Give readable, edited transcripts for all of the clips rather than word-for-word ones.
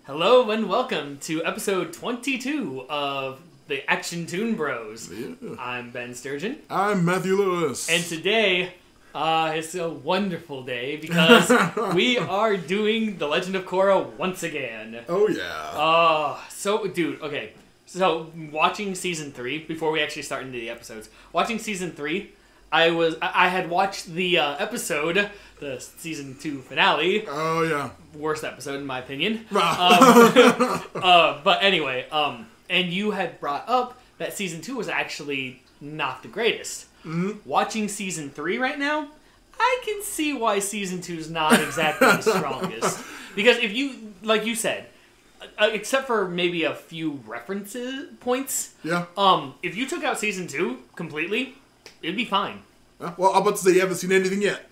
Hello and welcome to episode 22 of the Action Toon Bros. Yeah. I'm Ben Sturgeon. I'm Matthew Lewis. And today, it's a wonderful day because we are doing The Legend of Korra once again. Oh yeah. So watching season 3, before we actually start into the episodes, watching season 3, I had watched the episode, the season 2 finale. Oh yeah. Worst episode in my opinion. Wow. But anyway, and you had brought up that season 2 was actually not the greatest. Mm-hmm. Watching season 3 right now, I can see why season 2 is not exactly the strongest. Because if you, like you said, except for maybe a few references points, Yeah. if you took out season 2 completely, it'd be fine. Well, I'm about to say you haven't seen anything yet.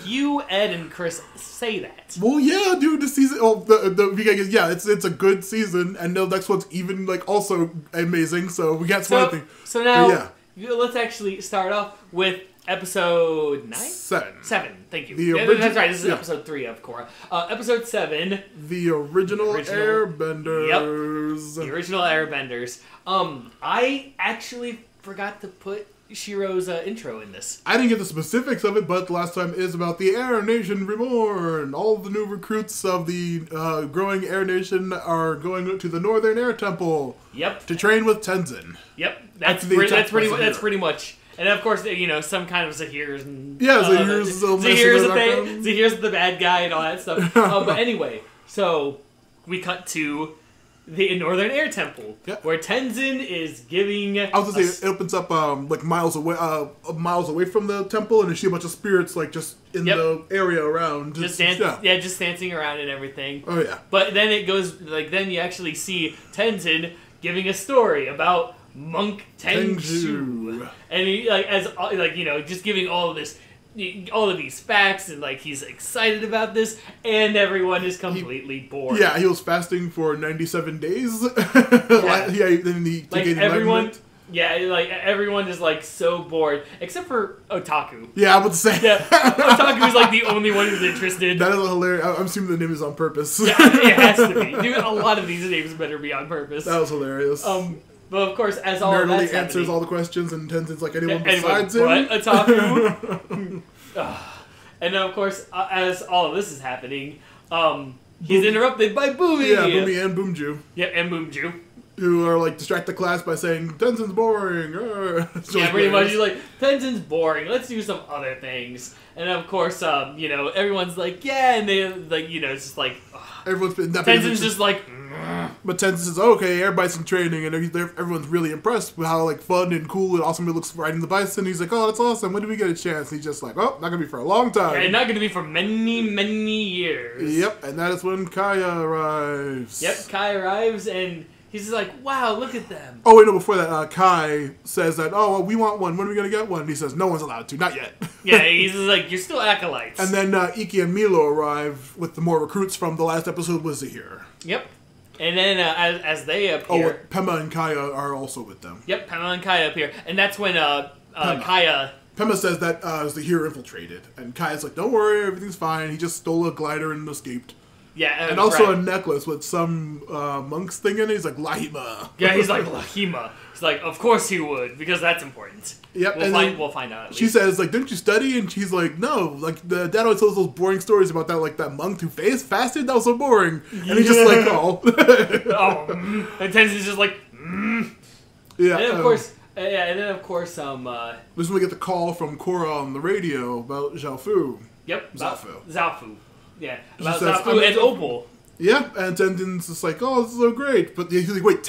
You, Ed, and Chris say that. Well, yeah, dude. The season. Oh, it's a good season, and the next one's even also amazing. So we got something. So now, yeah. Let's actually start off with episode 9? 7. 7, thank you. That's right, this is episode 3 of Korra. Episode 7. The original Airbenders. Yep, the original Airbenders. I actually forgot to put Shiro's intro in this. I didn't get the specifics of it, but the last time is about the Air Nation Reborn. All the new recruits of the growing Air Nation are going to the Northern Air Temple. Yep. To train with Tenzin. Yep. That's pretty much. And of course, some kind of Zaheer's and Zaheer's Zaheer's the bad guy and all that stuff. But anyway, so we cut to the Northern Air Temple, where Tenzin is giving. I was gonna say it opens up miles away from the temple, and you see a bunch of spirits just in the area around, just dancing around and everything. Oh yeah. But then it goes then you actually see Tenzin giving a story about Monk Tengshu, and he just giving all of these facts, and he's excited about this, and everyone is completely bored. Yeah, he was fasting for 97 days. Then he gained everyone. Yeah, everyone is so bored, except for Otaku. Yeah, I was about to say. Yeah, Otaku is the only one who's interested. That is hilarious. I'm assuming the name is on purpose. Yeah, it has to be. Dude, a lot of these names better be on purpose. That was hilarious. But of course, as all of that's answers all the questions, and Tenzin's anyone besides him. What? Otaku? And then, of course, as all of this is happening, he's interrupted by Boomy. Yeah, Boomy and Boomju. Yeah, and Boomju. Who are distract the class by saying Tenzin's boring. Yeah, pretty much. He's Tenzin's boring. Let's do some other things. And of course, everyone's yeah, and they it's just everyone's been. Tenzin's just But Tenzin says, okay, everybody's in training, and everyone's really impressed with how fun and cool and awesome it looks riding the bison. He's like, oh, that's awesome. When do we get a chance? And he's just oh, not gonna be for a long time. Yeah, not gonna be for many, many years. Yep, and that is when Kaya arrives. Yep, Kai arrives, and he's just wow, look at them. Oh, wait, no, before that, Kai says that, oh, well, we want one. When are we going to get one? And he says, no one's allowed to. Not yet. Yeah, he's just you're still acolytes. And then Iki and Milo arrive with the more recruits from the last episode with Zaheer. Yep. And then as they appear... Oh, Pema and Kaya are also with them. Yep, Pema and Kaya appear. And that's when Kaya... Pema says that Zaheer infiltrated. And Kaya's don't worry, everything's fine. He just stole a glider and escaped. Yeah, and also a necklace with some monk's thing in it. He's Lahima. Yeah, he's Lahima. He's of course he would, because that's important. Yep, we'll find out. She says, didn't you study? And she's no. The dad always tells those boring stories about that monk who fasted. That was so boring. And he's just oh. Oh. And Tenzin's just Yeah. And then of course, this is when we get the call from Korra on the radio about Zhaofu. Yep. Zaofu. Yeah, about Zaofu and Opal. Yeah, and Tenzin's just oh, this is so great. But he's wait,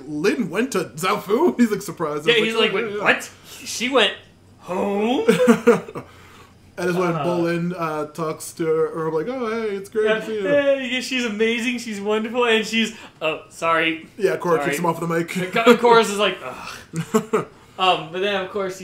Lin went to Zaofu? He's surprised. Yeah, he's wait, what? She went home? And it's when Bolin talks to her, oh, hey, it's great to see you. Hey, she's amazing, she's wonderful, and she's, oh, sorry. Yeah, Korra kicks him off the mic. Korra's is ugh. But then, of course,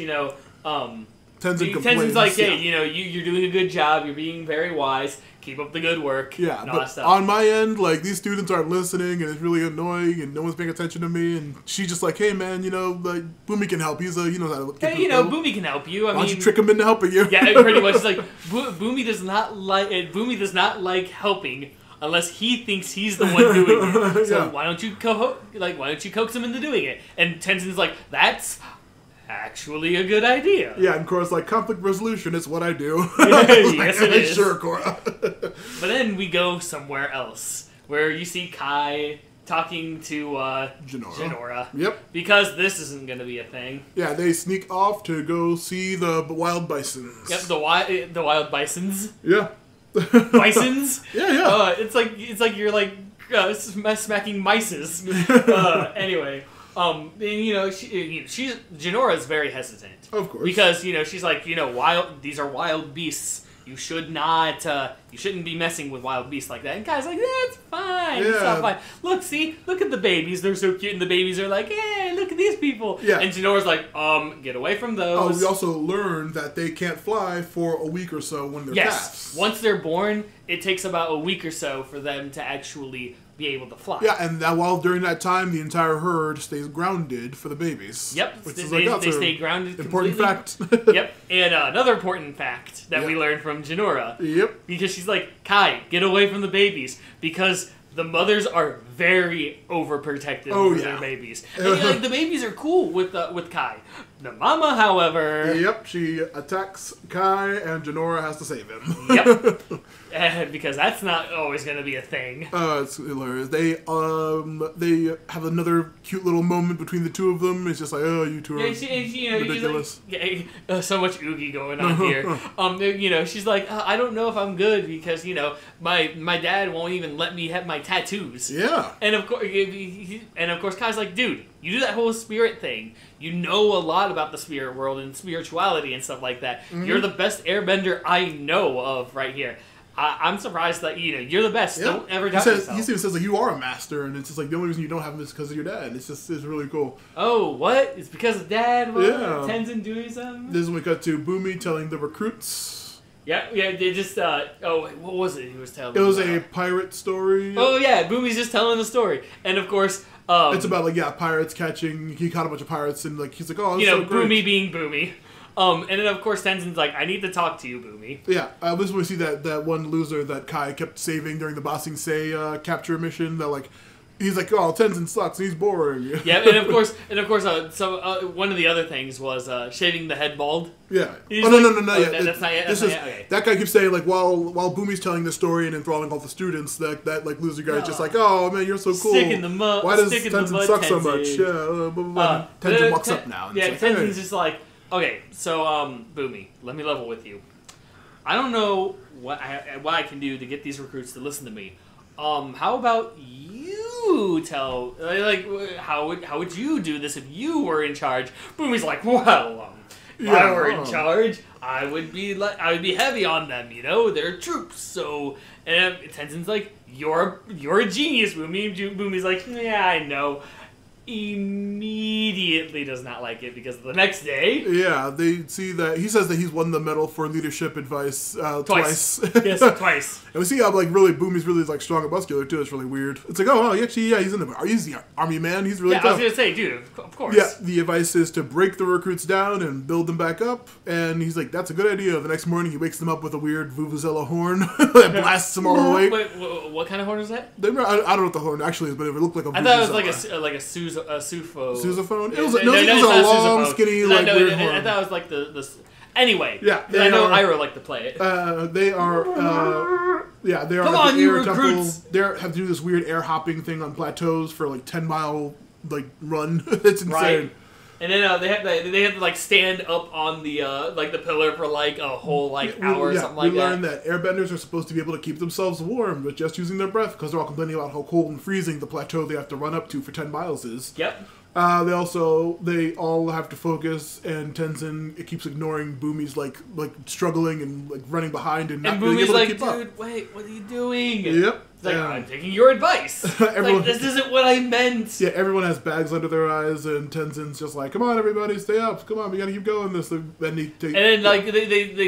Tenzin's hey, you're doing a good job, you're being very wise, keep up the good work. Yeah, and all that stuff. On my end, these students aren't listening, and it's really annoying, and no one's paying attention to me, and she's just hey man, Boomy can help. He's he knows how to get Boomy can help you. Why don't you trick him into helping you? Yeah, pretty much. Boomy does not like helping unless he thinks he's the one doing it. So Yeah. why don't you why don't you coax him into doing it? And Tenzin's like, that's actually a good idea. Yeah, and of course, like, conflict resolution is what I do. Yes, it is. Sure, Korra. But then we go somewhere else, where you see Kai talking to Jinora. Yep. Because this isn't going to be a thing. Yeah, they sneak off to go see the wild bisons. Yep, the wild bisons. Yeah. Bisons? Yeah. It's like you're like smacking mices. Anyway, and, Jinora is very hesitant. Of course. Because, she's like, these are wild beasts. You should not, you shouldn't be messing with wild beasts like that. And Kai's like, that's fine. It's not fine. Look at the babies. They're so cute. And the babies are like, hey, look at these people. Yeah. And Jinora's like, get away from those. Oh, we also learned that they can't fly for a week or so when they're calves. Once they're born, it takes about a week or so for them to actually be able to fly. Yeah, and while during that time, the entire herd stays grounded for the babies. Yep, Which they, is they stay grounded important completely. fact. Yep, and another important fact that we learned from Jinora. Yep. Because she's like, Kai, get away from the babies. Because the mothers are very overprotective over their babies. And, the babies are cool with Kai. The mama, however... Yep, she attacks Kai and Jinora has to save him. Yep. Because that's not always going to be a thing. It's hilarious. They have another cute little moment between the two of them. It's just like, oh, you two are ridiculous. Like, so much oogie going on here. She's like, I don't know if I'm good because, my dad won't even let me have my tattoos. Yeah. And of course, Kai's like, dude, you do that whole spirit thing. You know a lot about the spirit world and spirituality and stuff like that. Mm-hmm. You're the best airbender I know of right here. I'm surprised that you're the best. Yeah. Don't ever doubt yourself. He even says like you are a master, and it's just like the only reason you don't have him is because of your dad. It's really cool. Oh, what? It's because of dad? What? Yeah. Tenzin doing something? This is when we cut to Boomy telling the recruits. Yeah, they just, what was it he was telling? It was a pirate story. Oh, yeah, Boomy's just telling the story. And, of course, it's about, pirates catching, he caught a bunch of pirates, and, he's like, oh, this is so great. Boomy being Boomy. And then, of course, Tenzin's like, I need to talk to you, Boomy. Yeah, this is when we see that one loser that Kai kept saving during the Bossing Say capture mission, that, he's like, oh, Tenzin sucks, he's boring. Yeah, and of course, one of the other things was shaving the head bald. Yeah. No. That's not yet. Okay. That guy keeps saying, while Boomy's telling the story and enthralling all the students, that loser guy is just like, oh, man, you're so cool. Stick in the mud. Why does Tenzin suck so much? Yeah, Tenzin walks up now. And Tenzin's just like, okay, so, Boomy, let me level with you. I don't know what I can do to get these recruits to listen to me. How about you tell, how would you do this if you were in charge? Boomy's like, well, if I were in charge, I would be heavy on them, they're troops, so, and Tenzin's like, you're a genius, Boomy. Boomy's like, yeah, I know. Immediately does not like it because the next day... Yeah, they see that... He says that he's won the medal for leadership advice twice. Yes, twice. And we see how, really, Boomy's really, strong and muscular, too. It's really weird. It's like, oh, actually, yeah, he's the army man. He's really tough. I was going to say, dude, of course. Yeah, the advice is to break the recruits down and build them back up. And he's like, that's a good idea. The next morning, he wakes them up with a weird vuvuzela horn that blasts them all awake. Wait, what kind of horn is that? I don't know what the horn actually is, but it looked like a vuvuzela. I thought it was like a Sousaphone. Sousaphone? It was a long, skinny, weird horn. I thought it was like the anyway. Yeah, I know Ira liked to play it. They are. They are. Come on, you recruits! They have to do this weird air hopping thing on plateaus for 10-mile run. It's insane. Right. And then they have to stand up on the the pillar for a whole hour or something like that. We learned that airbenders are supposed to be able to keep themselves warm with just using their breath because they're all complaining about how cold and freezing the plateau they have to run up to for 10 miles is. Yep. They all have to focus, and Tenzin keeps ignoring Boomy's struggling and running behind and not being able to keep up. Dude, wait, what are you doing? Yep. It's I'm taking your advice. This isn't what I meant. Yeah, everyone has bags under their eyes, and Tenzin's just like, come on, everybody, stay up. Come on, we gotta keep going. They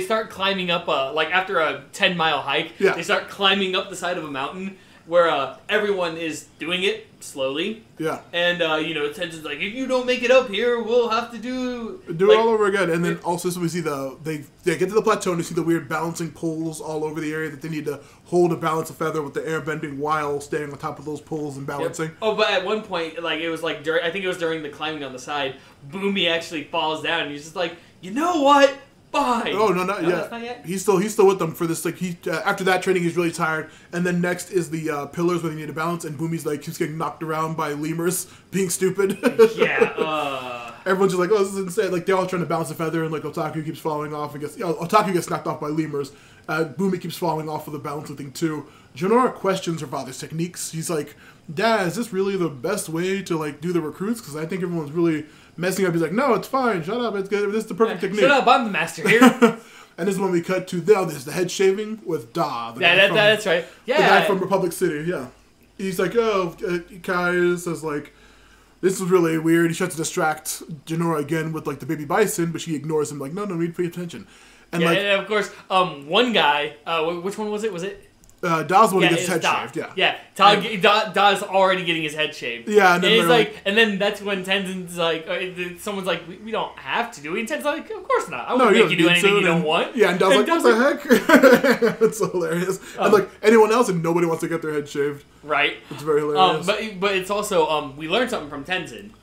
start climbing up, after a 10-mile hike, they start climbing up the side of a mountain. where everyone is doing it slowly. Yeah. And, Tenzin's like, if you don't make it up here, we'll have to do it all over again. And then also, so we see they get to the plateau and we see the weird balancing poles all over the area that they need to hold to balance a feather with the airbending while staying on top of those poles and balancing. Yep. Oh, but at one point, it was I think it was during the climbing on the side, Boomy actually falls down and he's just like, you know what? Bye. Oh no, not yet. He's still with them for this. After that training, he's really tired. And then next is the pillars where they need to balance. And Boomy's keeps getting knocked around by lemurs being stupid. Yeah. Everyone's just like, oh, this is insane. They're all trying to balance a feather, and Otaku keeps falling off. And Otaku gets knocked off by lemurs. Boomy keeps falling off of the balancing thing too. Jinora questions her father's techniques. He's like, Dad, is this really the best way to do the recruits? Because I think everyone's really messing up. He's like, no, it's fine. Shut up. It's good. This is the perfect technique. Shut up. I'm the master here. And this is when we cut to there's the head shaving with Da. That's right. Yeah. The guy from Republic City. Yeah. He's like, Kai says this is really weird. He tries to distract Jinora again with the baby bison, but she ignores him. No, we need to pay attention. And and of course, one guy. Which one was it? Was it? Da's the one who gets his head shaved. Yeah. Da's already getting his head shaved. Yeah, and then and then that's when Tenzin's someone's like, we don't have to do it. And Tenzin's like, of course not. I won't make you do anything you don't want. Yeah, and Da's like, what the heck? It's so hilarious. And anyone else, and nobody wants to get their head shaved. Right. It's very hilarious. But it's also we learned something from Tenzin.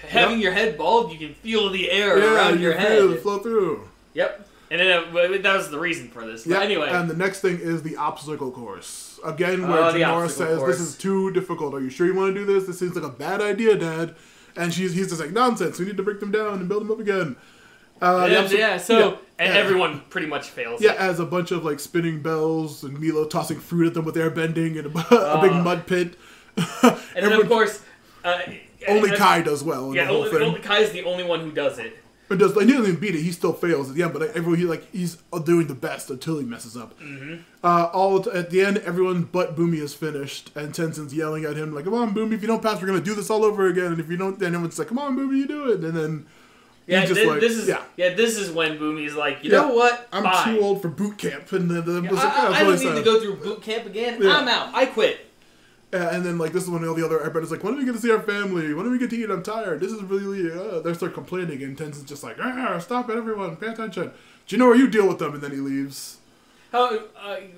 Having your head bald, you can feel the air around your head. Feel it flow through. Yep. And then that was the reason for this. But anyway. And the next thing is the obstacle course. Again, where Jinora says, this is too difficult. Are you sure you want to do this? This seems like a bad idea, Dad. And he's just like, nonsense. We need to break them down and build them up again. Everyone pretty much fails. Yeah, as a bunch of spinning bells and Milo tossing fruit at them with airbending and a big mud pit. And then, of course... only Kai does well in the whole thing. Kai's the only one who does it. He doesn't even beat it. He still fails at the end, but everyone he's doing the best until he messes up. Mm-hmm. At the end, everyone but Boomy is finished, and Tenzin's yelling at him come on, Boomy, if you don't pass, we're gonna do this all over again. And if you don't, then everyone's like, come on, Boomy, you do it. And then this is when Boomy's like, you know what? I'm too old for boot camp, and then I don't need to go through boot camp again. Yeah. I'm out. I quit. And then this is when all the other airbenders when do we get to see our family? When do we get to eat? I'm tired. This is really they start complaining, and Tenzin's just like, stop it, everyone, pay attention. Jinora, you deal with them, and then he leaves. Oh,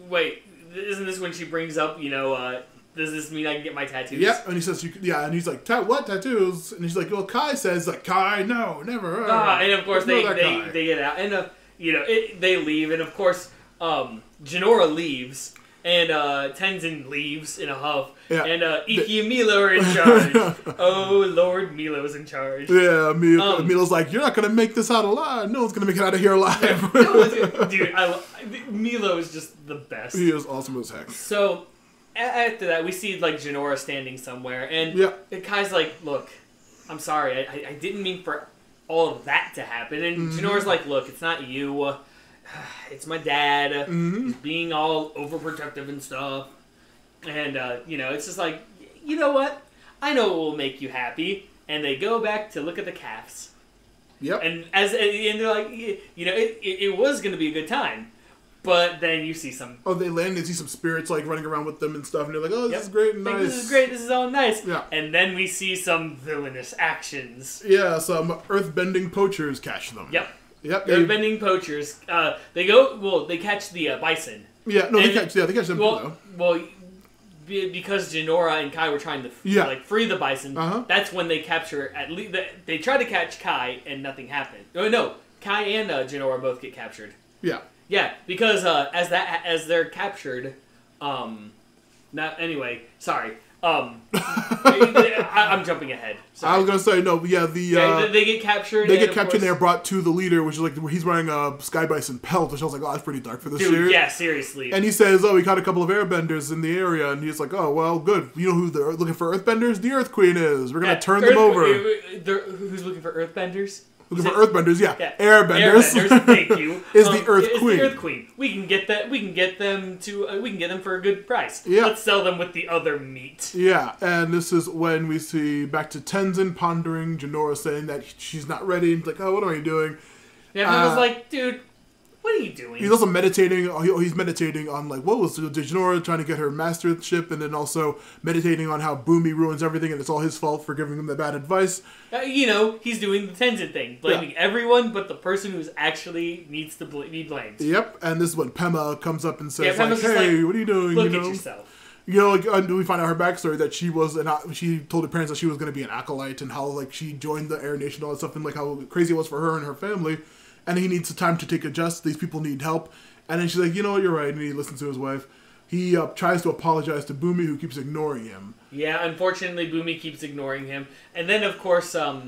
wait, isn't this when she brings up, does this mean I can get my tattoos? Yeah, and he says, and he's like, what tattoos? And he's like, well, Kai says, Kai, no, never. And of course they get out, and they leave, and of course Jinora leaves. And Tenzin leaves in a huff. Yeah. And Iki and Milo are in charge. Oh, Lord, Milo's in charge. Yeah, Milo's like, you're not going to make this out alive. No one's going to make it out of here alive. Dude, Milo is just the best. He is awesome as heck. So, after that, we see, Jinora standing somewhere. And Kai's like, look, I'm sorry. I didn't mean for all of that to happen. And Jinora's like, look, it's not you. It's my dad. He's being all overprotective and stuff. And, it's just like, you know what? I know what will make you happy. And they go back to look at the calves. Yep. And they're like, it was going to be a good time. But then you see some... Oh, they land and see some spirits, running around with them and stuff. And they're like, oh, this is great and nice. This is great. This is all nice. Yeah. And then we see some villainous actions. Yeah, some earthbending poachers catch them. Yep. Airbending poachers. They catch the bison. Yeah, no, they catch them too, though. Well, because Jinora and Kai were trying to free the bison, that's when they capture, at least, they try to catch Kai and nothing happened. Oh, no, Kai and Jinora both get captured. Yeah. Yeah, because as they're captured, sorry. I'm jumping ahead. Sorry. I was gonna say no, but they get captured. They get captured and they're brought to the leader, which is he's wearing a sky bison pelt, which I was like, oh, that's pretty dark for this year. Yeah, seriously. And he says, oh, we caught a couple of airbenders in the area, and he's like, oh, well, good. You know who they're looking for earthbenders? The Earth Queen is. We're gonna turn them over. Who's looking for earthbenders? Looking for earthbenders, yeah. Airbenders. Thank you. Is the Earth Queen. The Earth Queen. We can get that. We can get them for a good price. Yeah. Let's sell them with the other meat. Yeah, and this is when we see back to Tenzin pondering, Jinora saying that she's not ready. And he's like, oh, what are you doing? Yeah, I was like, dude, what are you doing? He's also meditating. He's meditating on like what was Jinora trying to get her mastership, and then also meditating on how Boomy ruins everything, and it's all his fault for giving him the bad advice. He's doing the Tenzin thing, blaming everyone but the person who's actually needs to be blamed. Yep, and this is when Pema comes up and says, Pema's "Hey, what are you doing? Look at yourself." We find out her backstory that she told her parents that she was going to be an acolyte, and how like she joined the Air Nation and all that stuff, and like how crazy it was for her and her family. And he needs time to take adjust. These people need help. And then she's like, you know what, you're right. And he listens to his wife. He tries to apologize to Boomy, who keeps ignoring him. Yeah, unfortunately, Boomy keeps ignoring him. And then, of course, I was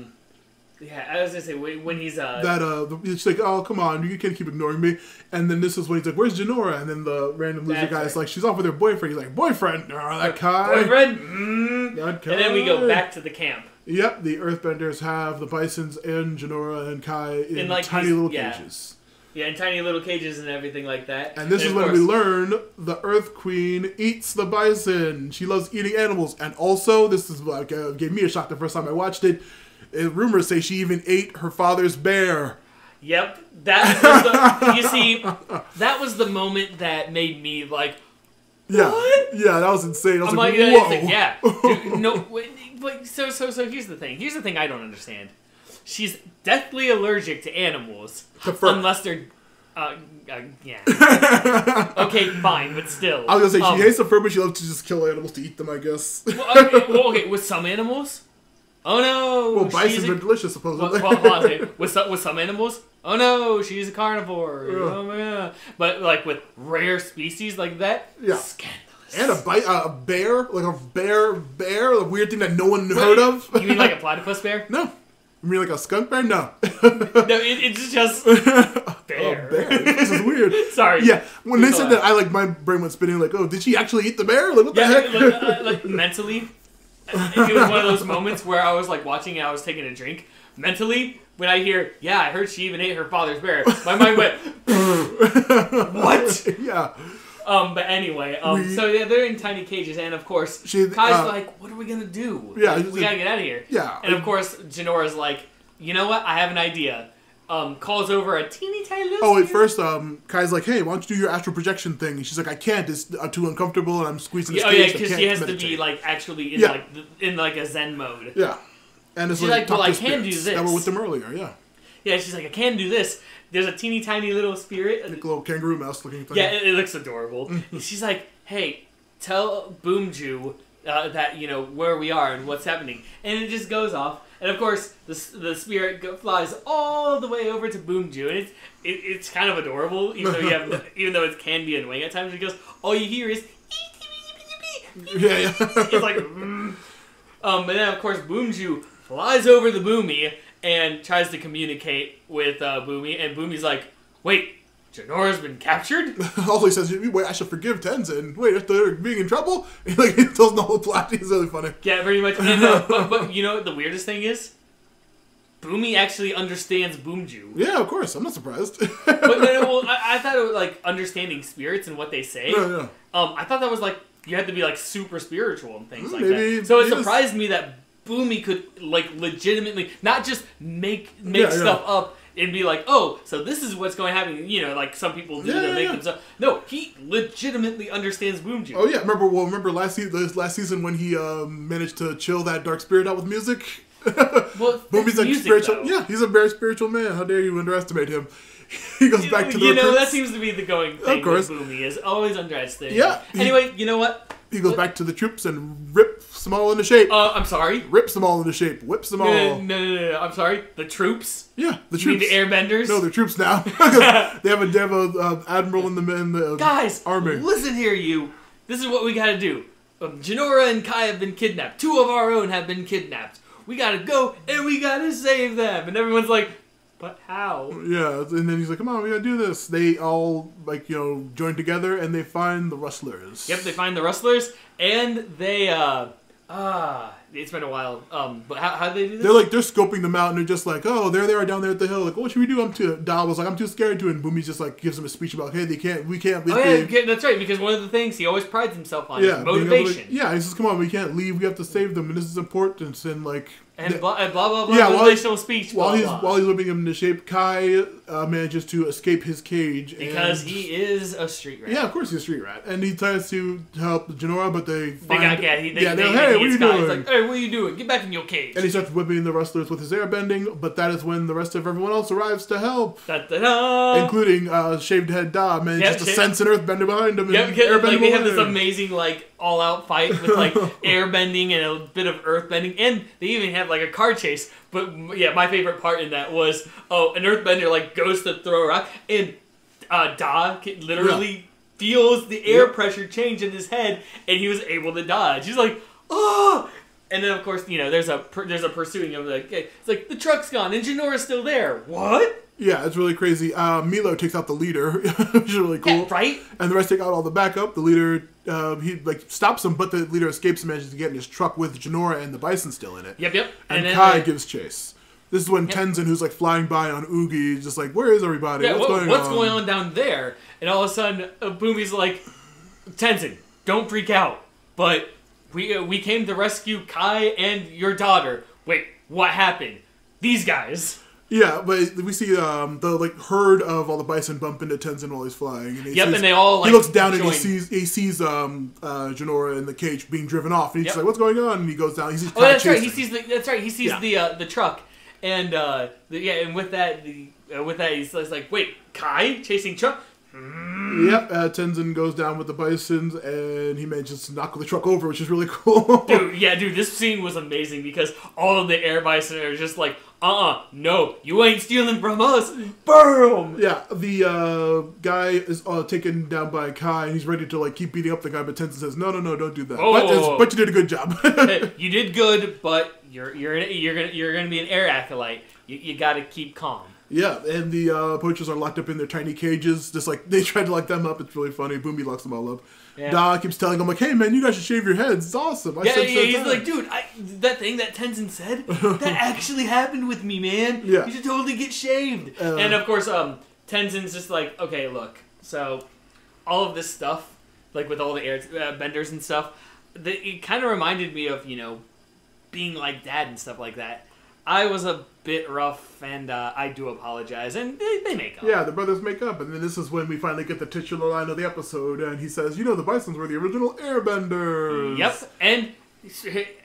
going to say, when he's... she's like, oh, come on, you can't keep ignoring me. And then this is when he's like, where's Jinora? And then the random loser guy is like, she's off with her boyfriend. He's like, boyfriend? Oh, that Kai. Boyfriend? That Kai. And then we go back to the camp. Yep, the Earthbenders have the Bisons and Jinora and Kai in like tiny little cages. Yeah, in tiny little cages and everything like that. And this is when we learn the Earth Queen eats the bison. She loves eating animals. And also, this is like gave me a shock the first time I watched it. Rumors say she even ate her father's bear. Yep. That was the moment that made me like, what? Yeah, that was insane. I was like, whoa. Like, yeah. Dude, no, but so here's the thing. Here's the thing I don't understand. She's deathly allergic to animals. Unless they're... yeah. Okay, fine, but still. I was going to say, she hates the fur, but she loves to just kill animals to eat them, I guess. Okay, with some animals? Oh no! Well, bisons are delicious, supposedly. With some animals? Oh no, she's a carnivore. Yeah. Oh my god. But like with rare species like that? Yeah. Scandalous. And a bear? Like a bear? A weird thing that no one heard of? You mean like a platypus bear? No. You mean like a skunk bear? No. No, it's just bear. A bear. This is weird. Sorry. Yeah, when they said that, my brain went spinning like, oh, did she actually eat the bear? Like, what the heck? Like mentally, it was one of those moments where I was like watching it, I was taking a drink. Mentally, when I hear, I heard she even ate her father's bear, my mind went, what? Yeah. But anyway, so they're in tiny cages, and of course, Kai's like, what are we gonna do? Yeah, we gotta get out of here. Yeah. And of course, Jinora's like, you know what? I have an idea. Calls over a teeny tiny little at first, Kai's like, hey, why don't you do your astral projection thing? And she's like, I can't. It's too uncomfortable, and I'm squeezing the stage. Because she has to be like actually in like a Zen mode. Yeah. And it's she's like, well, I can do this. That were with them earlier, yeah. Yeah, she's like, I can do this. There's a teeny tiny little spirit. Like a little kangaroo mouse looking thing. Yeah, it looks adorable. And she's like, hey, tell Boomju that, where we are and what's happening. And it just goes off. And of course, the spirit flies all the way over to Boomju. And it's kind of adorable, even though it can be annoying at times. Because all you hear is... Yeah. It's like... But then, of course, Boomju flies over the Boomy and tries to communicate with Boomy, and Boomy's like, wait, Jinora's been captured? Also he says, wait, I should forgive Tenzin. Wait, if they're being in trouble? He tells the whole plot. He's really funny. Yeah, pretty much. And, but you know what the weirdest thing is? Boomy actually understands Boomju. Yeah, of course. I'm not surprised. But I thought it was like understanding spirits and what they say. Yeah. I thought that was like, you had to be like super spiritual and things like that. So it surprised me that Boomy could like legitimately not just make stuff up and be like, oh, so this is what's going to happen. Like some people do to make them stuff. No, he legitimately understands Boomju. Oh yeah, remember last season when he managed to chill that dark spirit out with music. Well, Boomy's like spiritual. Though. Yeah, he's a very spiritual man. How dare you underestimate him? He goes back to the that seems to be the going thing. Of course, with Boomy is always underestimated. Yeah. Anyway, you know what? He goes back to the troops and rips them all into shape. I'm sorry? Rips them all into shape. Whips them all. No. I'm sorry. The troops? Yeah, the troops. You mean the Airbenders? No, they're troops now. they have a admiral in the Guys, army. Listen here, you. This is what we gotta do. Jinora and Kai have been kidnapped. 2 of our own have been kidnapped. We gotta go and we gotta save them. And everyone's like, but how? Yeah, and then he's like, come on, we gotta do this. They all, join together and they find the rustlers. Yep, they find the rustlers, and they, it's been a while. But how do they do this? They're scoping them out, and they're just like, oh, there they are down there at the hill. Like, what should we do? Da was like, I'm too scared to. And Boomy's just like gives them a speech about, hey, we can't. Oh yeah, that's right. Because one of the things he always prides himself on is motivation. He says, come on, we can't leave. We have to save them, and this is important. And like. And blah blah blah. Yeah, motivational speech. While he's whipping him into shape, Kai manages to escape his cage because he is a street rat. Yeah, of course he's a street rat, and he tries to help Jinora, but they find. Hey, what are you doing? He's like, hey, what are you doing? Get back in your cage. And he starts whipping the wrestlers with his airbending, but that is when the rest of everyone else arrives to help, including shaved head Da manages to sense an earthbender behind him. Yep, because they have this amazing all-out fight with airbending and a bit of earthbending, and they even have a car chase. But yeah, my favorite part in that was an earthbender goes to throw a rock, and Da literally feels the air pressure change in his head, and he was able to dodge. He's like, oh! And then of course there's a pursuing of it's like the truck's gone and Jinora's still there. What? Yeah, it's really crazy. Milo takes out the leader, which is really cool. Yeah, right? And the rest take out all the backup. The leader, he stops him, but the leader escapes and manages to get in his truck with Jinora and the bison still in it. Yep. And Kai gives chase. This is when Tenzin, who's flying by on Oogie, is just like, where is everybody? Yeah, what's going on down there? And all of a sudden, Boomy's like, Tenzin, don't freak out. But we came to rescue Kai and your daughter. Wait, what happened? These guys. Yeah, but we see the herd of all the bison bump into Tenzin while he's flying. And and they all he looks down and he sees Jinora in the cage being driven off, and he's like, "What's going on?" And he goes down. He sees Kai chasing. He sees the truck, and and with that he's like, "Wait, Kai chasing truck?" Yep, Tenzin goes down with the bisons, and he manages to knock the truck over, which is really cool. Dude, this scene was amazing because all of the air bison are just like, no, you ain't stealing from us. Boom! Yeah, the guy is taken down by Kai, and he's ready to keep beating up the guy, but Tenzin says, no, don't do that. But you did a good job. You did good, but you're gonna be an air acolyte. You gotta keep calm. Yeah, and the poachers are locked up in their tiny cages, just they try to lock them up. It's really funny. Boomy locks them all up. Yeah. Da keeps telling them, hey man, you guys should shave your heads. It's awesome. He's like, dude, that thing that Tenzin said, that actually happened with me, man. Yeah. You should totally get shaved. And of course, Tenzin's just like, okay, look, so all of this stuff, with all the air benders and stuff, it kind of reminded me of, being like Dad and stuff like that. I was a bit rough, and I do apologize, and they make up. Yeah, the brothers make up, and then this is when we finally get the titular line of the episode, and he says, the bisons were the original airbenders. Yep, and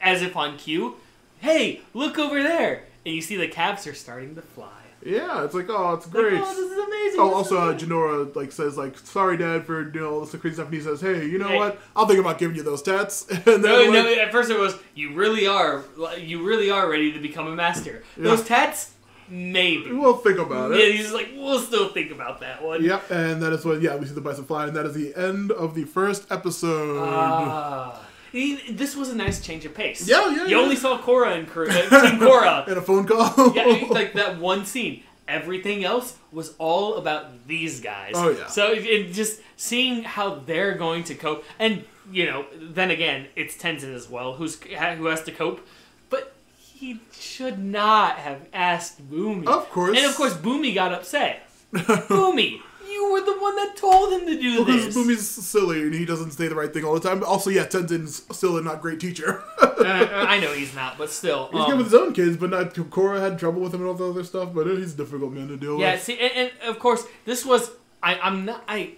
as if on cue, hey, look over there, and you see the caps are starting to fly. Yeah, it's oh, it's great. This is amazing. Oh, also, Jinora says sorry, Dad, for doing all this crazy stuff, and he says, hey, you know what? I'll think about giving you those tats. And then, no. At first it was you really are ready to become a master. Yeah. Those tats, maybe we'll think about it. Yeah, he's just we'll still think about that one. Yep, and that is when we see the bison fly, and that is the end of the first episode. This was a nice change of pace. Yeah. You only saw Korra and Team Korra. In a phone call. Yeah, that one scene. Everything else was all about these guys. Oh, yeah. So just seeing how they're going to cope. And, then again, it's Tenzin as well who has to cope. But he should not have asked Boomy. Of course. And, of course, Boomy got upset. Boomy! You were the one that told him to do this. Because Boomy's silly and he doesn't say the right thing all the time. But also, Tenzin's still a not great teacher. I know he's not, but still. He's good with his own kids, but not. Korra had trouble with him and all the other stuff. But he's a difficult man to deal with. Yeah, see, and of course, this was. I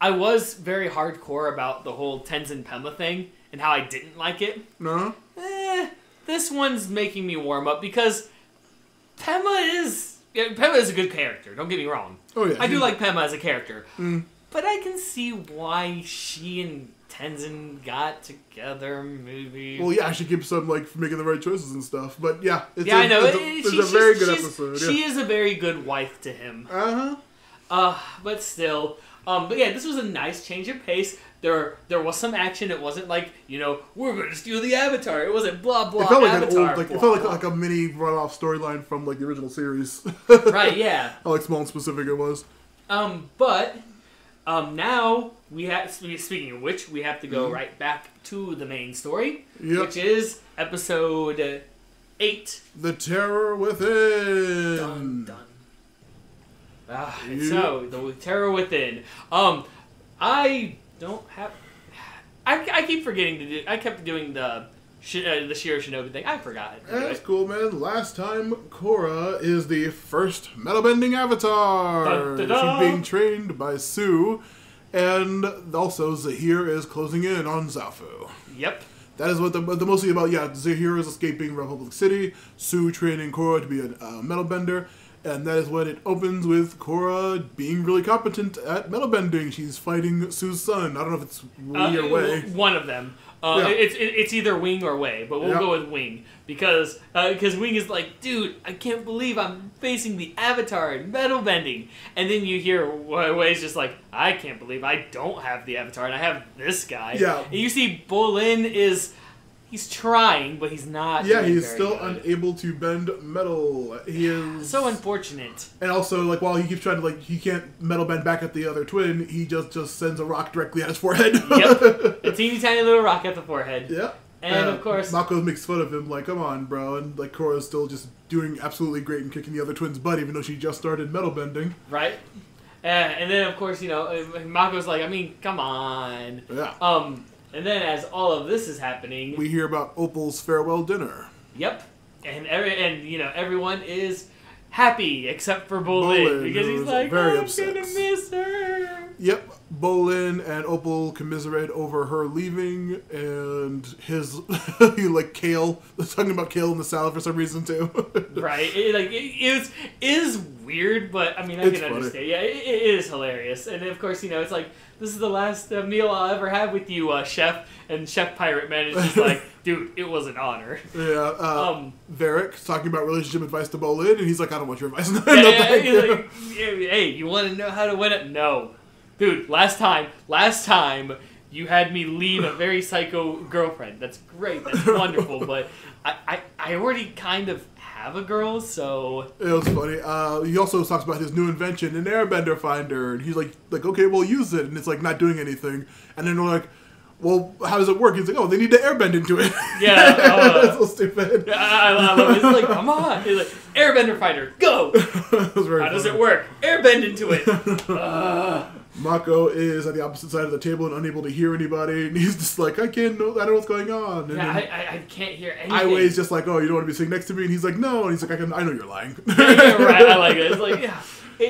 was very hardcore about the whole Tenzin Pema thing and how I didn't like it. No. This one's making me warm up because Pema is a good character. Don't get me wrong. Oh yeah, I do like Pema as a character, but I can see why she and Tenzin got together. Maybe. Well, yeah, she keeps on making the right choices and stuff. But yeah, I know it's a very good episode. She is a very good wife to him. But still, but yeah, this was a nice change of pace. There was some action. It wasn't we're going to steal the Avatar. It wasn't blah blah. It felt like Avatar, an old, it felt like a mini run-off storyline from the original series. Right? Yeah. How small and specific it was. But now speaking of which, we have to go right back to the main story, Yep. which is episode 8. The Terror Within. Dun, dun. So, the Terror Within. I don't have... I keep forgetting to do... I kept doing the Shiro Shinobi thing. I forgot. That's cool, man. Last time, Korra is the first metal-bending avatar. Dun, dun, dun. She's being trained by Sue, and also Zaheer is closing in on Zafu. Yep. That is what the mostly about. Yeah, Zaheer is escaping Republic City, Sue training Korra to be a metal bender, and that is when it opens with Korra being really competent at metal bending. She's fighting Sue's son. I don't know if it's Wing or Wei. One of them. Yeah. It's either Wing or Wei, but we'll Yeah. go with Wing because Wing is like, dude, I can't believe I'm facing the Avatar in metal bending, and then you hear Wei's just like, I can't believe I don't have the Avatar and I have this guy. Yeah. And you see Bolin he's trying, but he's not. Yeah, doing he's very still good. unable to bend metal. He is So unfortunate. And also, like, while he keeps trying to, like, he can't metal bend back at the other twin, he just sends a rock directly at his forehead. Yep, a teeny tiny little rock at the forehead. Yeah. And of course, Mako makes fun of him, like, come on, bro. And, like, Korra's still just doing absolutely great and kicking the other twin's butt, even though she just started metal bending. right? And then, of course, Mako's like, I mean, come on. Yeah. And then as all of this is happening, We hear about Opal's farewell dinner. yep, and everyone is happy except for Bolin because he's who's like, very I'm upset. gonna miss her. Yep. Bolin and Opal commiserate over her leaving, and his, Kale, talking about Kale in the salad for some reason, too. Right? It is weird, but I mean, I It's can funny. understand. Yeah, it is hilarious, and of course, it's like, this is the last meal I'll ever have with you, Chef. And Chef Pirate Man is just like, dude, it was an honor. Yeah, Varric talking about relationship advice to Bolin, and he's like, I don't want your advice. No, Yeah, thank he's you. like, hey, you want to know how to win it? No. Dude, last time, you had me leave a very psycho girlfriend. That's great, that's wonderful, but I already kind of have a girl, so... It was funny. He also talks about his new invention, an Airbender finder, and he's like, okay, well, use it, and it's like not doing anything. And then we're like, well, how does it work? He's like, oh, they need to airbend into it. Yeah. That's so stupid. I love it. It's like, come on. He's like, Airbender finder, go! That was very How does funny. it work? Airbend into it. Mako is at the opposite side of the table and unable to hear anybody, and he's just like, I don't know what's going on. And Yeah, then I can't hear anything. Aiwei's just like, oh, you don't want to be sitting next to me? And he's like, no. And he's like, I know you're lying. Yeah, right, I like it. It's like, yeah.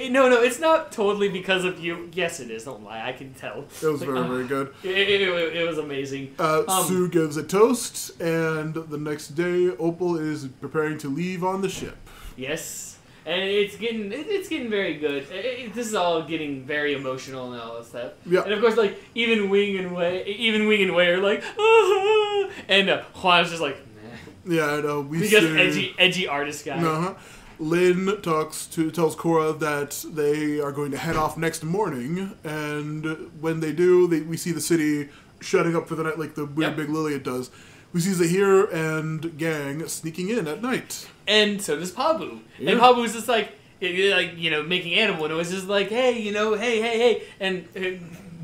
No, it's not totally because of you. Yes, it is. Don't lie. I can tell. It was very good. It was amazing. Sue gives a toast, and the next day, Opal is preparing to leave on the ship. Yes, and it's getting very good. This is all getting very emotional and all that stuff. Yeah. And of course, like even Wing and Wei are like, ah! And Juan's just like, nah. Yeah, I know. Because edgy artist guy. Uh-huh. Lin tells Korra that they are going to head off next morning, and when they do, we see the city shutting up for the night like the weird big Liliad does. We see Zaheer and gang sneaking in at night. And so does Pabu. Yeah. And Pabu's just like making animal noises like, hey, hey. And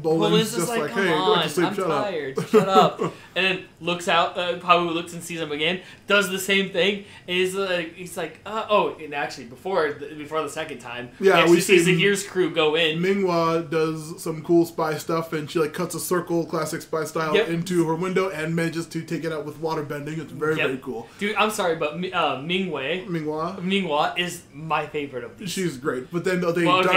Bolin's just like, come hey, go on, to sleep, I'm shut up. tired, shut up. And then looks out, Pabu looks and sees him again, does the same thing, and he's like, and actually, before the second time, we see Zaheer's crew go in. Minghua does some cool spy stuff, and she like cuts a circle, classic spy style, into her window, and manages to take it out with water bending. It's very, very cool. Dude, I'm sorry, but Minghua is my favorite of these. She's great, but then